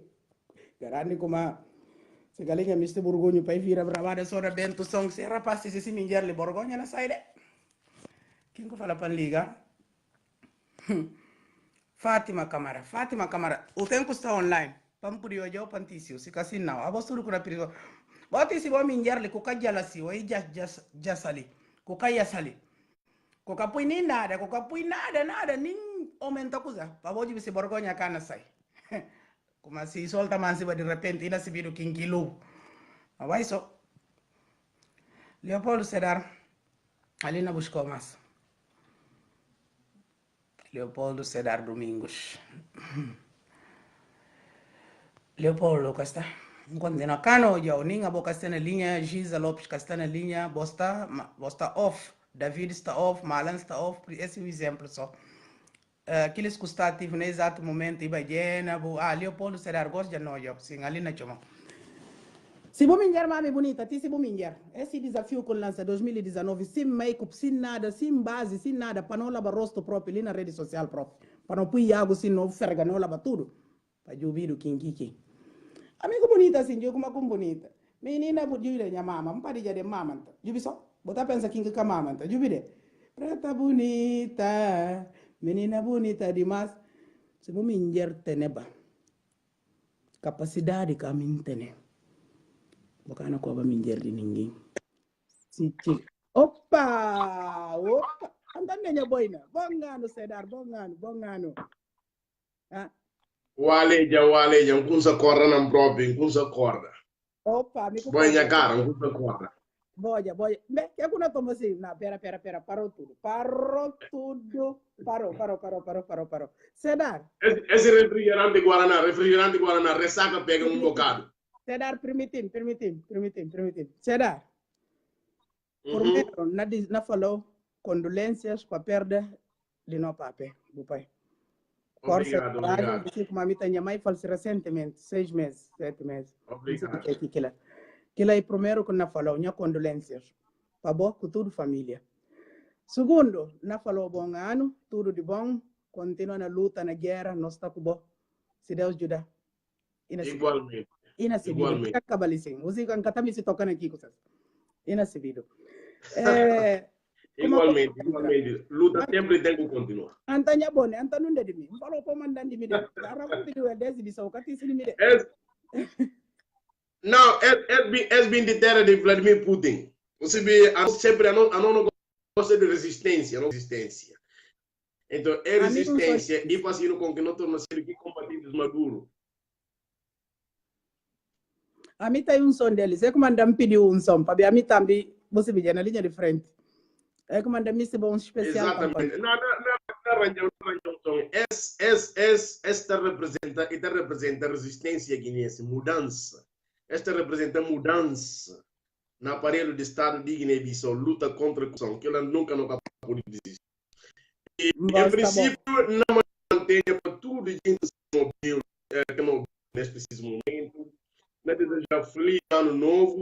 garani kuma segalinha miste burgonho pai vira bravada sora bento song se rapaz sisi minjarle borgonha na sai de quem que fala para liga Fátima Camara o tempo está online pam purio jo pantisio se kasi now abosuru kuna pirigo boti si bo minjarle ko kajala si wai jasali ko kaya sali ko kapui ni nada ko kapui nada nin aumenta kuza paboji se borgonha kana sai como si solta mansi ba de repente ina sibido kinkilo vai so Leopoldo Sedar Alina buscou mais Leopoldo Sedar Domingos Leopoldo cá está continua cano já o ninha boca está na linha Giza Lopes cá está na linha bosta off David está off Malan está off esse é o exemplo só aqueles custativos no exato momento iba jena Leopoldo Sedar gosta de nós sim ali na chama se vou minhar mami bonita se vou minhar esse desafio com lança 2019 sem make-up sem nada sem base sem nada para não lavar rosto próprio ali na rede social próprio para não pôr água sem não ferga não lavar tudo para jubir o quem amigo bonita assim eu como bonita menina bonita minha mama não pode já de mama jubi só botar pensa quem que mama tá jubi de preta bonita menina bonita demais se vou minhar teneba capacidade que a mim tem bokana ko ba min jerdi ningi siti opa andane nya boyna bongano Sedar bongano waleja nkunsa corda nam proprio nkunsa corda opa mi ko boyna cara nkunsa corda boya me que kuna tomo si na pera paro tudo Sedar esse refrigerante guaraná ressaca pega um bocado Sedar permitim. Sedar. Primeiro, na falou condolências para a perda de nosso papai, do pai. Obrigado. Como a minha mãe faleceu recentemente, 6 meses, 7 meses. Obrigado. Que é primeiro que na falou, minha condolências para boa com toda a família. Segundo, na falou bom ano, tudo de bom, continua na luta, na guerra, nós está com bom. Se Deus ajudar. Igualmente. Inacebido. Acabalisim. Usi kan kata misi tokan aqui coisas. Inacebido. Igualmente. Luta sempre tem que continuar. Antanya bone, antanu ndedi mi. Falo po mandan di mi de. Ara ko pidi wel desi bisa okati sini mi de. Now, has been the terra de Vladimir Putin. Você vê, sempre não gosta de resistência, Então, é resistência e fazendo com que não torne ser que combativos maduros. A mim tem som deles, é como andam pediu som, para a mim também você vê na linha de frente. É como andam me bom especial. Exatamente. Não arranjam som. Esta representa resistência guineense, mudança. Esta representa mudança no aparelho de Estado de Guiné-Bissau, luta contra a corrupção, que ela nunca pode desistir. E, em princípio, não mantenha para tudo gente móvel, que não nesse preciso momento. Não desejar feliz ano novo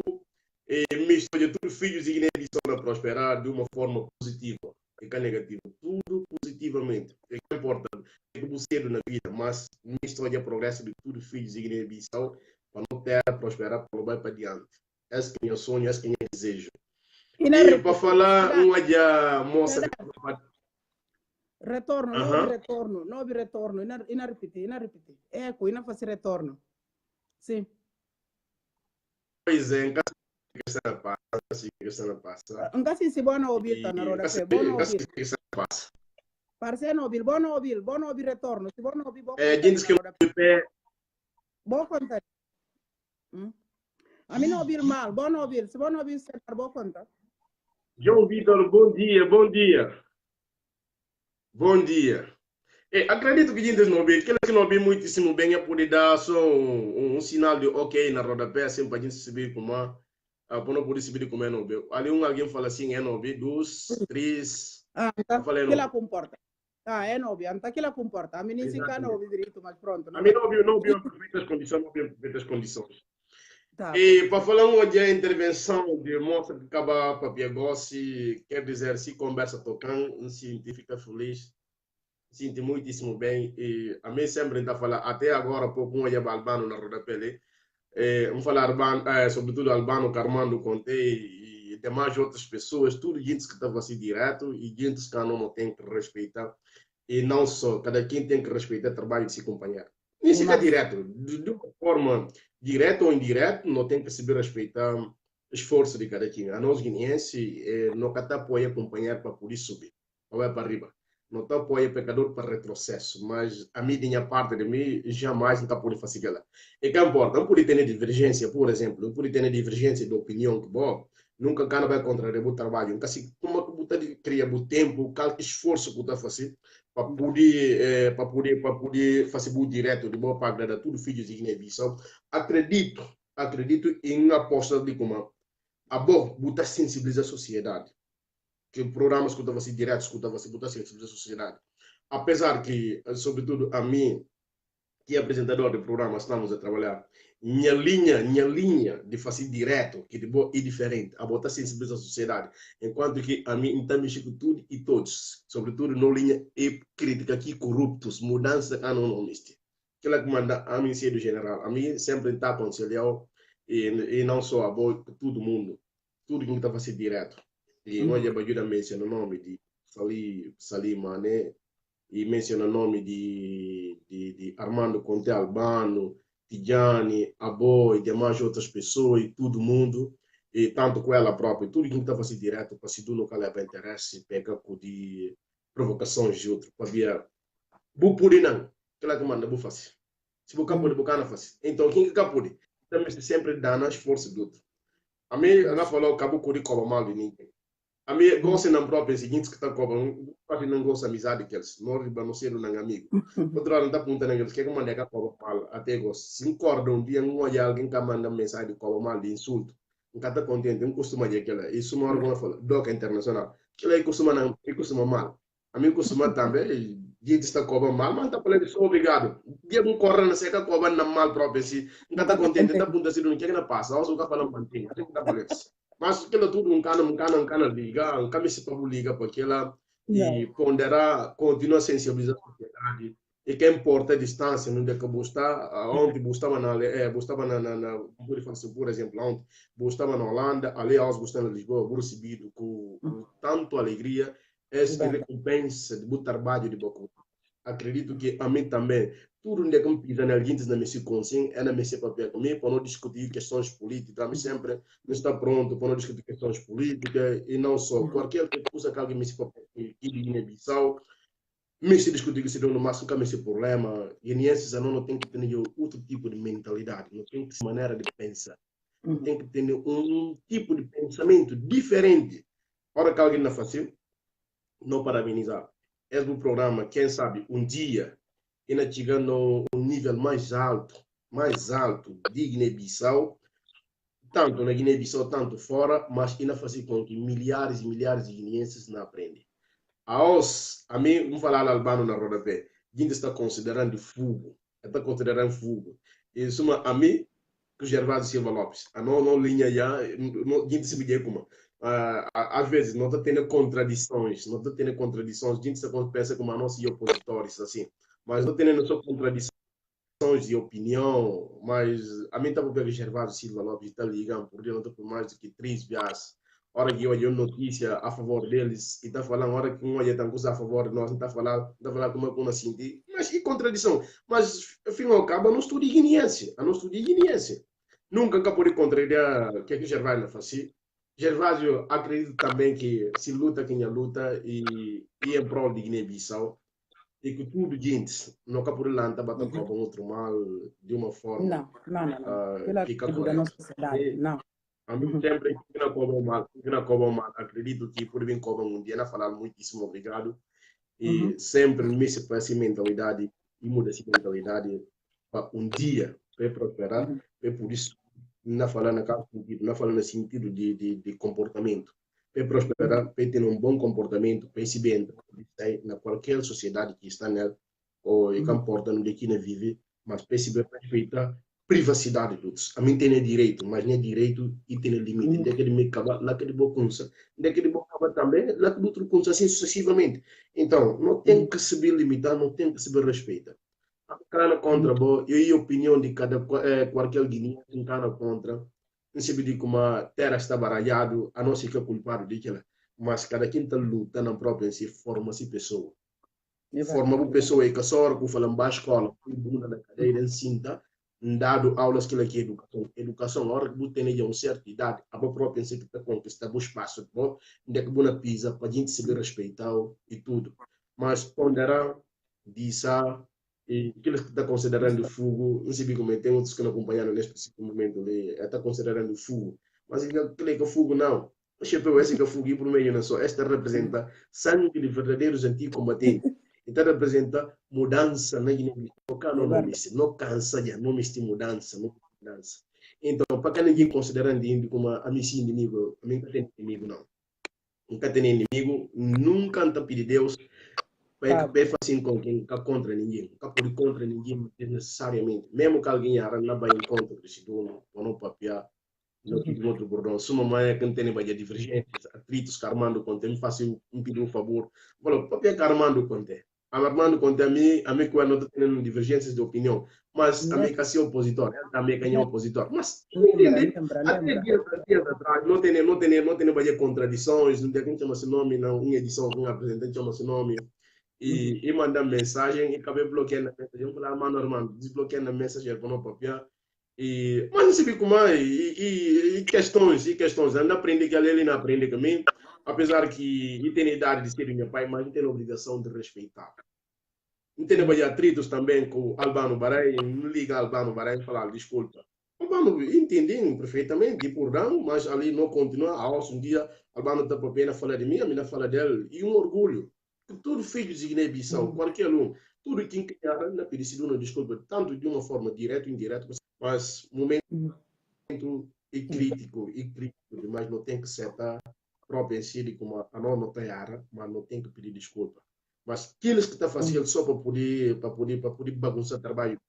e misto de tudo filhos de Guiné-Bissau a prosperar de uma forma positiva e que é negativa. Tudo positivamente. É que importa. É que cedo na vida, mas misto de progresso de tudo filhos de Guiné-Bissau para não ter prosperar para vai para diante. Esse que é meu sonho, esse que é meu desejo. E para falar uma já moça retorno, não houve retorno, ina repetir. Eco, ina fazer retorno. Sim. Pois é, em caso de questão na passa. Em caso de boa não ouvir, tá na roda pé, bom não ouvir. Parceiro não ouvir, bom não ouvir retorno. Se bom não ouvir, bom. Gente que não pé. Bom conta. A mim não ouvir mal, bom não ouvir. Se bom não ouvir, você tá bom conta. João Vitor, bom dia. Acredito que gente não vê, aquele que não vê muitíssimo bem é poder dar só um sinal de ok na rodapé, assim, para a gente subir como para não poder subir como é não vê. Ali alguém fala assim, é não vê, 2, 3, Então, que ela comporta. É novo, então que ela comporta. A menina se encana ouve direito, mas pronto. A mim não viu perfeitas condições, não viu perfeitas condições. Tá. E para falar hoje a intervenção de moça que acaba para Piagosi, quer dizer, se conversa tocando, se fica feliz, sinto muitíssimo bem. E a mim sempre está falando, até agora, pouco um olha Albano na roda pele, falar sobretudo Albano, Carmando Conte e demais outras pessoas, tudo gente que estava assim direto e gente que não tem que respeitar. E não só, cada quem tem que respeitar o trabalho de se acompanhar. Isso é direto, de uma forma direta ou indireta, não tem que saber respeitar o esforço de cada quem. A nós guineenses, não está apoio acompanhar para poder subir, ou é para arriba. Não está apoio pecador para retrocesso, mas a minha parte de mim jamais não está por fazer aquela. E que importa, não pode ter divergência, por exemplo, não pode ter divergência de opinião que bom, nunca cara vai contrariar o trabalho, nunca se como que você cria o tempo, qual esforço que você fazer para poder fazer o direto de boa parte da tudo filhos de Guiné-Bissau. Acredito em uma aposta de como a boa botar sensibilizar a sociedade, que programas que você direto que você botar sensibilizar a sociedade, apesar que sobretudo a mim que é apresentador do programa estamos a trabalhar minha linha de fazer direto que de boa e diferente a botar sensibilizar a sociedade, enquanto que a mim então mexer com tudo e todos, sobretudo na linha e crítica aqui corruptos, mudança a não existe. Aquela que manda a mim ser do general, a mim sempre está aconselhando e não só a boa todo mundo, tudo que está fazendo direto. E hoje a Bajuda menciona o nome de Salim Mané e menciona o nome de Armando Conte Albano, Tidjani, Abo e demais outras pessoas, e todo mundo, e tanto com ela própria, tudo que estava assim direto, para se tudo que ela vai interesse, pega com de provocações de outro, para ver, bu puri não, aquela que manda, bu fácil. Se bu capuri, bu cana fácil. Então, quem que capuri? Também sempre dá nas forças do outro. A mim, ela falou, acabou com o colo mal de ninguém. A mim, gosto não próprio, seguinte que está cobrando, quase não gosto de amizade que eles, não riba não ser um amigo. Outra hora não está perguntando eles, que manda que cobra mal, até gosto. Se incorda dia, não olha alguém que manda mensagem de cobra mal, de insulto, não está contente, não costuma dizer que ela, isso uma hora fala, doca internacional, que ela costuma mal. A mim costuma também, gente está cobra mal, mas está falando, sou obrigado. Dia não corre na seca, cobra não mal próprio, assim, não está contente, está perguntando se não quer que não passa, ou se o cara fala mantém, até que está falando. Mas aquilo tudo não cana liga, não cana se para liga, porque ela e ponderar, continua a sensibilizar a sociedade. E que importa a distância, onde é que onde estava por exemplo, onde estava na Holanda, ali aos gostando de Lisboa, recebido com tanto alegria, essa recompensa de bom trabalho de boa. Acredito que a mim também, tudo onde é que me pisa na gente na minha consciência, é na minha papel comigo, para não discutir questões políticas, a mim sempre não está pronto para não discutir questões políticas, e não só, qualquer coisa que alguém me se papel aqui de Guiné-Bissau, me se discutir que se deu no máximo que esse problema, guineenses não tem que ter outro tipo de mentalidade, não tem que ter maneira de pensar, tem que ter um tipo de pensamento diferente. Ora que alguém não faz assim, não parabenizar. É um programa, quem sabe, um dia, ainda chegando a um nível mais alto de Guiné-Bissau, tanto na Guiné-Bissau, tanto fora, mas ainda fazer com que milhares e milhares de guineenses não aprendem. A mim, vamos falar albano na rodapé, a gente está considerando fogo, E isso, a mim, que o Gervásio Silva Lopes, a não linha já, a gente se me como. Às vezes não está tendo contradições, a gente se pensa como a nossa opositores, assim, mas não tendo só contradições de opinião, mas a mim está por Gervásio Silva Lopes está ligando, porque eu não estou por mais do que 3 vias. Hora que eu olhei notícia a favor deles e está falando, hora que um olha tão coisa a favor de nós, não está falando como é que nós sentimos, mas que contradição. Mas, afinal, acaba não estudo guineense, Nunca pode contrariar o que o Gervásio faz. Gervásio acredita também que se luta quem a luta e em prol de Guiné-Bissau e que tudo gente não pode lançar bater com outro mal de uma forma fica correta. Não. A mim sempre que não cobram mal, acredito que por vir cobram um dia, falar muitíssimo obrigado e sempre me se faz mentalidade e muda essa mentalidade para um dia para prosperar, por isso não falar no sentido de comportamento, para prosperar, para ter um bom comportamento, para se bem na qualquer sociedade que está nela, ou que importa onde que vive, mas para se respeitar privacidade de todos. A mim tem direito, mas não é direito e tem limite. Onde é que ele me acaba, lá que ele vou consa. Onde é que ele vou acabar também, lá que ele outro consa, assim sucessivamente. Então, não tem que se limitar, não tem que se respeitar. Cara contra, e a opinião de qualquer guiné que cara contra, não se vê como a terra está baralhado, a não ser que é culpado daquela. Mas cada quem está lutando na própria si, forma-se pessoa. Forma uma pessoa que só hora que fala em baixa escola, que bunda na cadeira, cinta, dado aulas que é educação. Educação, a hora que você tem uma certa idade, a própria si que está conquistando o espaço, onde é que você pisa, para a gente se respeitar e tudo. Mas ponderar, disso, e aqueles que estão considerando fogo, não sei como tem outros que não acompanharam neste específico momento, está considerando fogo. Mas aquele que é fogo, não. O chapéu esse que é fogo, e por meio não só. Esta representa sangue de verdadeiros antigos combatentes. Então representa mudança na Guiné-Bissau. Não cansa já, não existe mudança, não mudança. Então, para que ninguém considerando como a mim inimigo, a mim não tem inimigo, não. Nunca tem inimigo, nunca anta pedir Deus para fazer com quem está contra ninguém. Nunca pode contra ninguém necessariamente. Mesmo que alguém não vai em contra desse dono, ou não papiar, não tem outro bordão. Se uma mãe que não tem divergências, atritos, que Armando Conte, me faça pedir um favor. Falou, papiar que Armando Conte. Armando Conte, a mim que eu não estou tendo divergências de opinião, mas a mim que é opositor, ele também é opositor. Mas, entende? Até dias atrás, não tem contradições, não tem quem chama esse nome, não, em edição, um apresentante chama esse nome, e manda mensagem, e acabei bloqueando a mensagem, eu falei, Armando, desbloqueando a mensagem, para não papiar. Mas não sei como é, e questões, ainda aprende que ele não aprende comigo, apesar que ele tem a idade de ser meu pai, mas não tem a obrigação de respeitar. Não tem atritos também com o Albano Barai, não liga Albano Barai e falar, desculpa. Albano entendendo perfeitamente, por não, mas ali não continua, um dia Albano está para pena falar de mim, a menina fala dele, e um orgulho. Todo filho de Guiné-Bissau, qualquer um, tudo quem quer, não pedir uma desculpa, tanto de uma forma direta ou indireta, mas momento e crítico, mas não tem que ser próprio em si, como a não tem mas não tem que pedir desculpa. Mas aqueles que estão fazendo só para poder bagunçar o trabalho,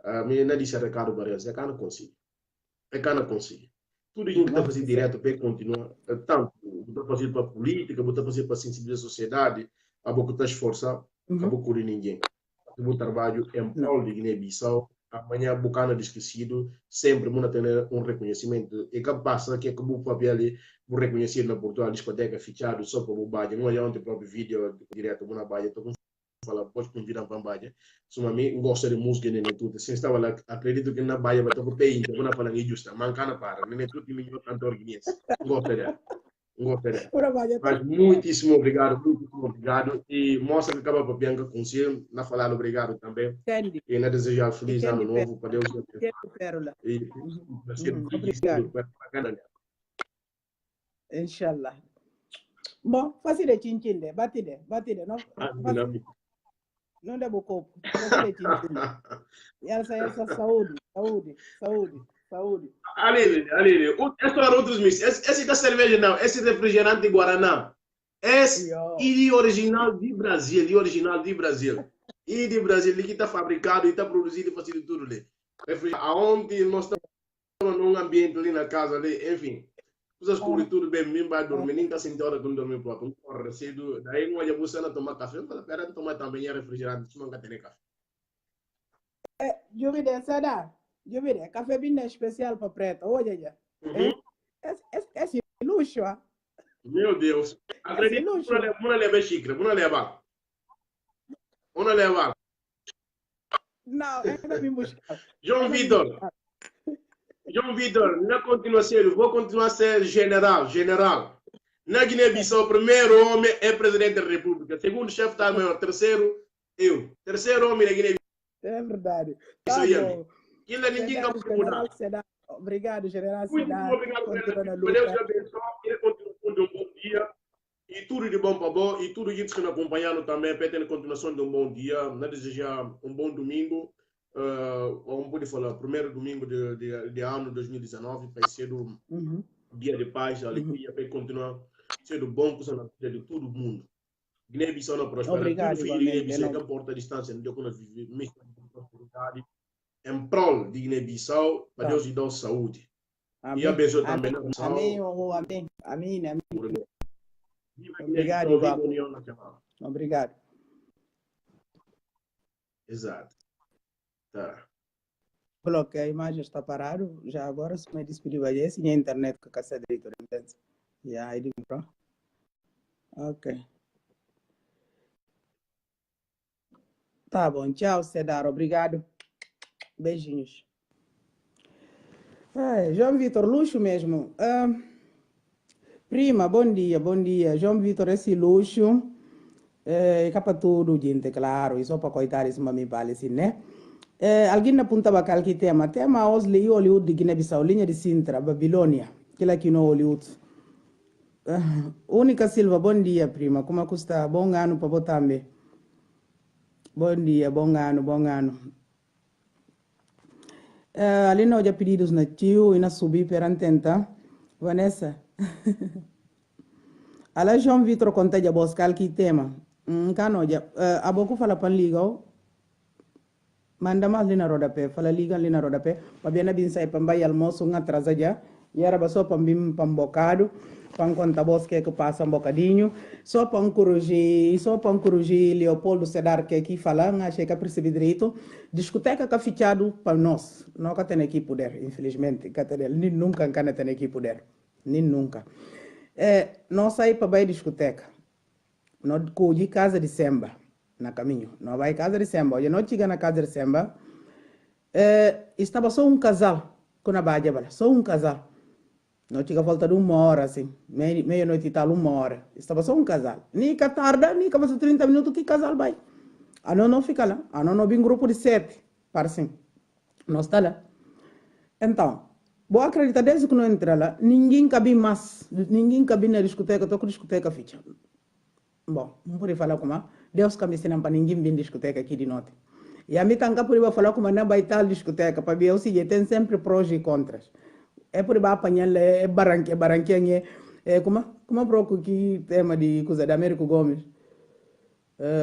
a menina disse a Ricardo Barreiros, é que não consigo. Tudo que está fazendo direto para continuar, tanto, está fazendo para a política, está fazendo para a sensibilizar a sociedade, a boca está esforçar, a boca de ninguém. O trabalho em prol de Guiné-Bissau, amanhã Bucana esquecido, sempre vamos ter um reconhecimento. E que passa que é como o papel ali, vou reconhecer na Portugal, discoteca, fichado, só para o Badia. Não é ontem próprio vídeo direto, na Badia, estou com falar, pode convidar para a Badia. Se uma mim gosta de música, nem tudo. Se estava lá, acredito que na Badia vai estar com o PI, vou falar injusta, mancana para, nem tudo, nem cantor guinense. Gosto dela. Mas muitíssimo obrigado. E mostra que acaba para Bianca consigo, na falar obrigado também. Entendi. E na desejar feliz ano novo para Deus. E obrigado. Inshallah. Bom, fazile chinchinde, batide, não debo copo, fazile chinchinde. Essa saúde. Ali, esse era outros mix. Esse da cerveja não, esse refrigerante Guaraná. Esse e original de Brasil, E de Brasil, ele está fabricado e está produzido e fazendo tudo ali. Aonde nós estamos num ambiente ali na casa ali, enfim. Coisas cobrem tudo bem, mim vai dormir, nem está sentindo hora que não dormir próprio. Corre cedo, daí não vai buscar tomar café, eu falo, pera, tomar também refrigerante, se não quer ter café. Jovem, Sada. Jovem, café bem especial para preta, olha já. Esse luxo, ah. Meu Deus. Acredito que não leva xícara, não leva. Não, ainda me buscar. João Vitor, não continua a ser, vou continuar a ser general. Na Guiné-Bissau, o primeiro homem é presidente da República. Segundo chefe de Estado-Maior, terceiro, eu. Terceiro homem na Guiné-Bissau. É verdade. Isso aí, aquilo ninguém pode mudar. Obrigado, general. Muito obrigado por Deus te abençoe. E continuação de um bom dia. E tudo de bom para bom. E tudo isso que nos acompanharam também, para ter a continuação de um bom dia. Não desejar um bom domingo. Vamos poder falar, primeiro domingo de ano 2019, vai ser o dia de paz, alegria, para continuar ser bom na vida de todo mundo. Guiné-Bissau não prospera. Obrigado, Tudo filho de Guiné-Bissau igualmente. que porta a distância, não deu viver mesmo prosperidade em prol de Guiné-Bissau, para Deus lhe dar saúde. E abençoe também na Amém, amém, amém, amém. Obrigado, igual. Obrigado. Exato. Tá. Coloquei a imagem, está parado. Já agora, se me despedir, vai ser a internet que a diretor, entende? E aí, pronto. Ok. Tá bom, tchau, Cedar, obrigado. Beijinhos. João Vitor, luxo mesmo. Prima, bom dia. João Vitor, esse luxo. Capa tudo, gente, claro. Isso para coitar, isso me vale assim, né? Alguém apontava qualquer tema. Tema Osli e Hollywood de Guiné-Bissau, linha de Sintra, Babilônia. Aquilo aqui no Hollywood. Única Silva, bom dia, prima. Como é que está? Bom ano para botar também. Bom dia, bom ano. Ali não há pedidos na tio e na subir para tenta. Vanessa. Ala João Vitor conta de buscar que tema. Canoja. A boco fala para ligar. Manda mais ali na rodapé. Fala liga ali na rodapé. Para bem na binsa para vai almoço atrasa já. E era só para bim para bocado. Para contar bosque que passa um bocadinho. Só para corrigir Leopoldo Cedar que aqui fala, achei que percebi direito. Discoteca que é fichado para nós. Nunca tem aqui poder, infelizmente. Nem nunca tem aqui poder. Nem nunca. Nós saímos para a discoteca. Nós cogimos casa de samba. Na caminho. Nós vai casa de samba. Hoje nós chegamos na casa de samba. Estava só um casal. Com a Badia, só um casal. Não tinha volta de 1 hora, assim. Meia-noite e tal, 1 hora. Estava só um casal. Nem que tarde, nem que passa 30 minutos que casal vai. A não fica lá. A não vem um grupo de 7. Parece. Não está lá. Então, vou acreditar desde que não entra lá, ninguém cabe mais. Ninguém cabe na discoteca. Estou com discoteca ficha. Bom, não pode falar como Deus que me ensina para ninguém vir discoteca aqui de noite. E a mim também pode falar como não vai estar discoteca. Para ver se tem sempre prós e contras. Por aí apanhar barranquinha como proco que tema de coisa da Américo Gomes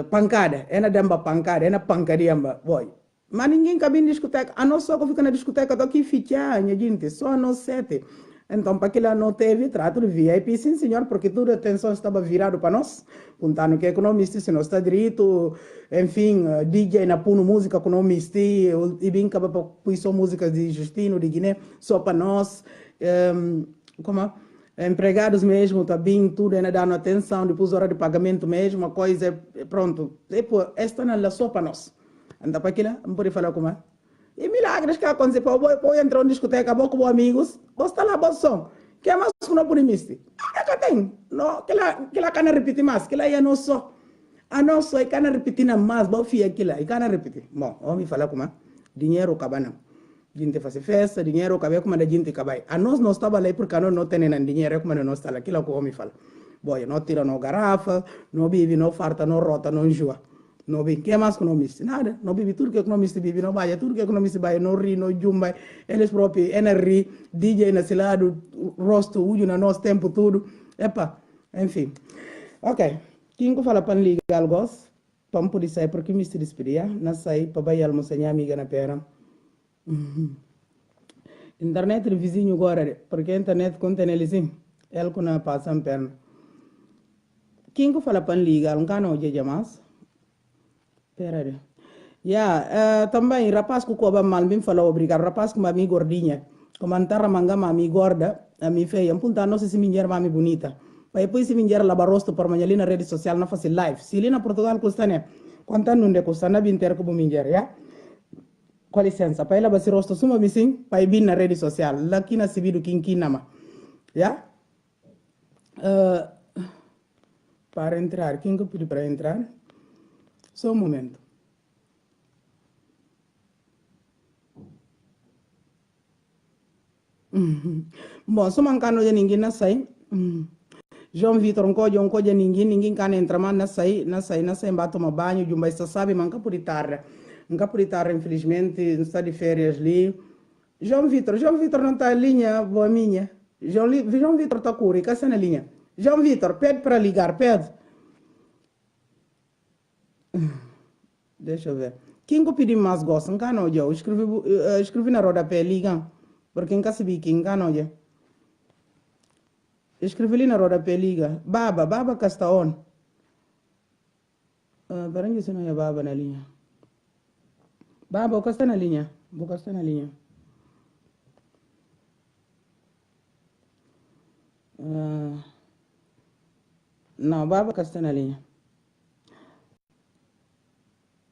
pancada na damba pancada na pancadinha boy mas ninguém cabe em discoteca a nós só que fica na discoteca tô aqui fichar gente só nós 7 então para aquilo não teve trato de VIP sim senhor porque toda a atenção estava virado para nós contando que economista se não está direito enfim DJ na puno música economista e bem acaba por só músicas de Justino de Guiné só para nós empregados mesmo também tudo ainda dando atenção depois hora de pagamento mesmo a coisa pronto depois esta não é só para nós então para aquilo não pode falar como e milagres que acontecem vou entrar na discoteca vou com amigos vou estar lá bom som que é mais que não pode mister que tem não que lá cana repetir mais que lá é não só a não só e cana repetir mais vou fiar aquilo e cana repetir bom vamos falar como dinheiro cabana gente faz festa dinheiro cabe como a gente cabe a nós não estava lá porque nós não temos dinheiro como não está lá aquilo que o homem fala boy não tira não garrafa não vive não farta não rota não enjoa não bem que mais que não miste nada não vive tudo que economista vive não vai tudo que economista vai não ri não jumba eles próprios NRI DJ na cilado rosto ujo na nosso tempo tudo epa enfim ok quem que fala para ligar algo para poder sair porque me se despedir na sair para vai almoçar minha amiga na pera internet do vizinho agora porque a internet contém ele sim ele que não passa em perna quem que fala para ligar um canal de mais pera também rapaz que coba mal me falou obrigado rapaz que mami gordinha comentar manga mami gorda a mi feia punta não sei se minha mami bonita mas depois se minha lava rosto por manhã ali na rede social não faz live se ali na Portugal custa né quanto não de custa na binter como minha com licença para ela vai ser rosto suma missing para ir na rede social lá aqui na cibido quem nama para entrar quem que pediu para entrar só um momento bom só mancando de ninguém na sai João Vitor um coisa ninguém can entra mas na sai vai tomar banho de um baixo sabe manca por tarde infelizmente está de férias ali João Vitor não está em linha boa minha João Vitor está cura e cá na linha João Vitor, pede para ligar, pede. Deixa eu ver. Quem que pedi mais gosta? Não cano eu escrevi na rodapé, liga. Porque nunca sabia quem cano eu. Escrevi ali na rodapé, liga. Baba que está on. Para onde você não é Baba na linha? Baba, o que está na linha? O que está na linha? Não, Baba que está na linha.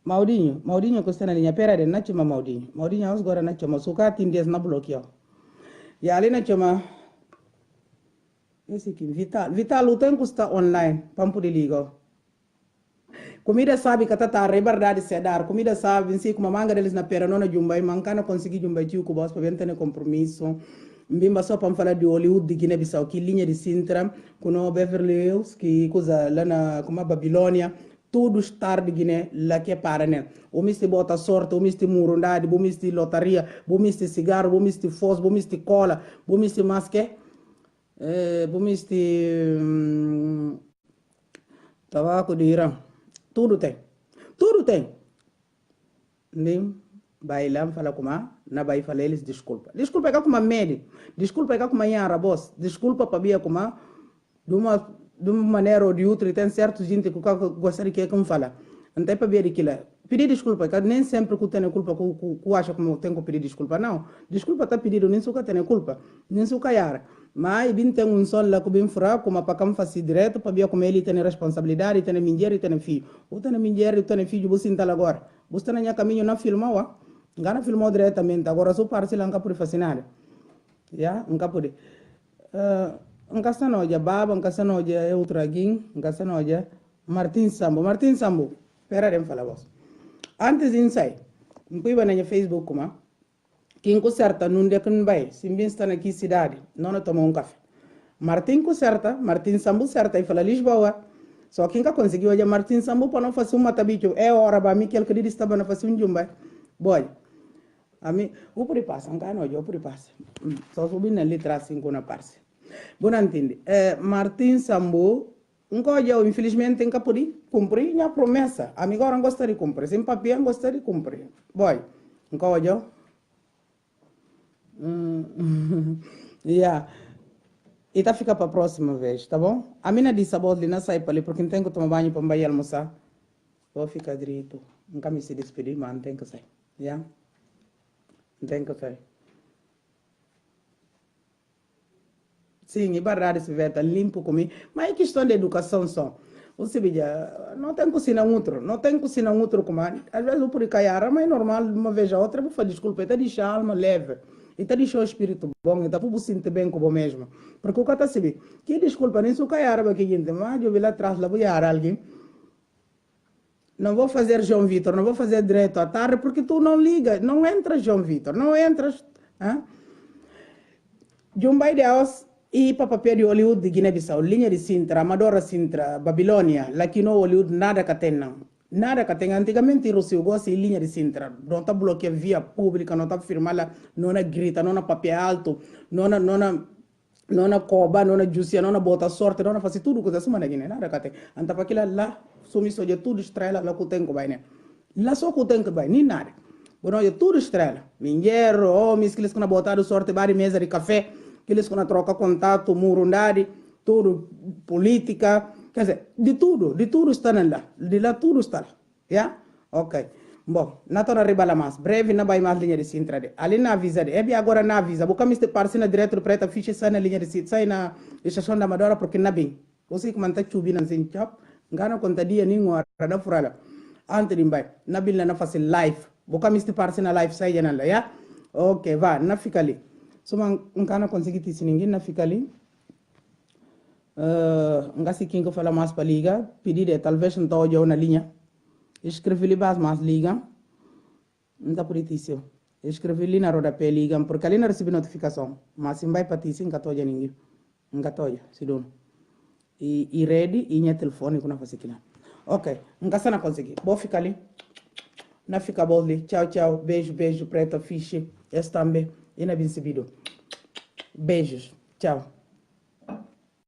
Maudinho que está na linha. Pera, não chama Maudinho. Maudinho, agora não chama. Só que tem 10 na bloqueio. E ali não chama. Esse aqui, Vital, o tempo está online. Para poder ligar. Comida sabe que tá verdade se dar. Comida sabe, se como manga deles na pera, não na jumbai, mancana conseguir jumbai tio com boss para ver ter compromisso. Mbimba só para falar de Hollywood de Guiné-Bissau, que linha de Sintra, com o Beverly Hills, que coisa lá na como a Babilônia, tudo estar de Guiné lá que é para né. O misti bota sorte, o misti murundade, o misti lotaria, o misti cigarro, o misti fós, o misti cola, o misti masque, o misti tabaco de Irã. Tudo tem. Nem bailam fala como na bai fala eles desculpa. Desculpa é como mede. Desculpa é como yara boss. Desculpa para bia como de uma maneira ou de outra tem certo gente que gostaria que como fala. Então para bia daquilo. Pedir desculpa, que nem sempre que tem culpa que acha como tem que pedir desculpa não. Desculpa tá pedido nem suca tem culpa. Nem suca yara. Mas bem tem sol lá que bem fraco, como para cam fazer direto para ver como ele tem responsabilidade, tem mulher e tem filho. O tem mulher e tem filho, você está agora. Você está na caminho na filma, ó. Gana filmou diretamente, agora só parece lá nunca pode fazer nada. Já, nunca pode. Nunca está noja, Baba, nunca está noja, é outra aqui, nunca está noja. Martin Sambo, espera de falar vos. Antes de insair, não fui na Facebook como quem conserta não de quem vai, se bem está aqui cidade, não toma café. Martin conserta, Martin Sambo certa e fala Lisboa. Só quem que conseguiu hoje Martin Sambo para não fazer tabicho, é hora para mim que ele queria estar para fazer jumba. Boy, a mim, o por passa, não cai o por passa. Só subir na letra 5 na parte. Bom, entende? Martin Sambo, infelizmente tem que poder cumprir a promessa. Amigo, não gosta de cumprir, sem papel não gosta de cumprir. Boy, não yeah. E tá fica para a próxima vez, tá bom? A mina disse a bola não sai para ali porque não tem que tomar banho para ir almoçar. Vou ficar direito. Nunca me se despedir, mas não tem que sair. Yeah? Não tem que sair. Sim, e barrar esse veta limpo comigo. Mas é questão de educação só. Você veja, não tem que cozinhar outro como às vezes eu por caiar, mas é normal, uma vez a outra, vou fazer desculpa, até deixar a alma leve. E tá deixando o espírito bom, e tá para sentir bem com o mesmo. Porque o cara sabe, que desculpa, nem se o cara vai aqui, mas eu vou lá atrás, lá vou ir alguém. Não vou fazer João Vitor, não vou fazer direito à tarde, porque tu não liga, não entras João Vitor, não entras. João Baideus e para papel de Hollywood de Guiné-Bissau, linha de Sintra, Amadora Sintra, Babilônia, lá que no Hollywood nada que tem não. Nada que tem. Antigamente o seu gosto em linha de Sintra. Não está bloqueando via pública, não está firmada, não na grita, não na papel alto, não na coba, não na justiça, não na bota sorte, não na fazer tudo que está semana aqui, nada que tem. Então para aquilo lá, sumiço de tudo estrela, lá que tem que vai, né? Lá só que tem que vai, nem nada. Bom, é tudo estrela. Minheiro, homens, que eles que botaram sorte, várias mesas de café, que eles que troca contato, murundade, tudo, política. Quer dizer, de tudo está lá. De lá tudo está lá. Yeah? Ok. Bom, não estou arriba mais. Breve não vai mais linha de Sintra. Ali na avisa. É agora na avisa. Porque me parece direto para a ficha sai na linha de Sintra. Sai na estação da Amadora porque não bem. Você que mantém chubina assim, chop. Gana conta dia nenhum da furada. Antes de vai. Na bilha não faz live. Porque me parece na live sai já lá. Yeah? Ok, vá. Não fica ali. Se não kana conseguir te ninguém não fica ali. Ngasi quem que fala mais para liga, pedir talvez não estou na linha. Escrevi-lhe mais liga, não está por isso. Escrevi-lhe na rodapé liga, porque ali não recebi notificação, mas se vai para ti, não estou ninguém. Não estou, se dono. E ready, e minha telefone, que não faço aquilo. Ok, não consegui. Vou ficar ali. Não fica bom ali. Tchau, beijo, preto, fiche. Esse também, e não é bem subido. Beijos, tchau.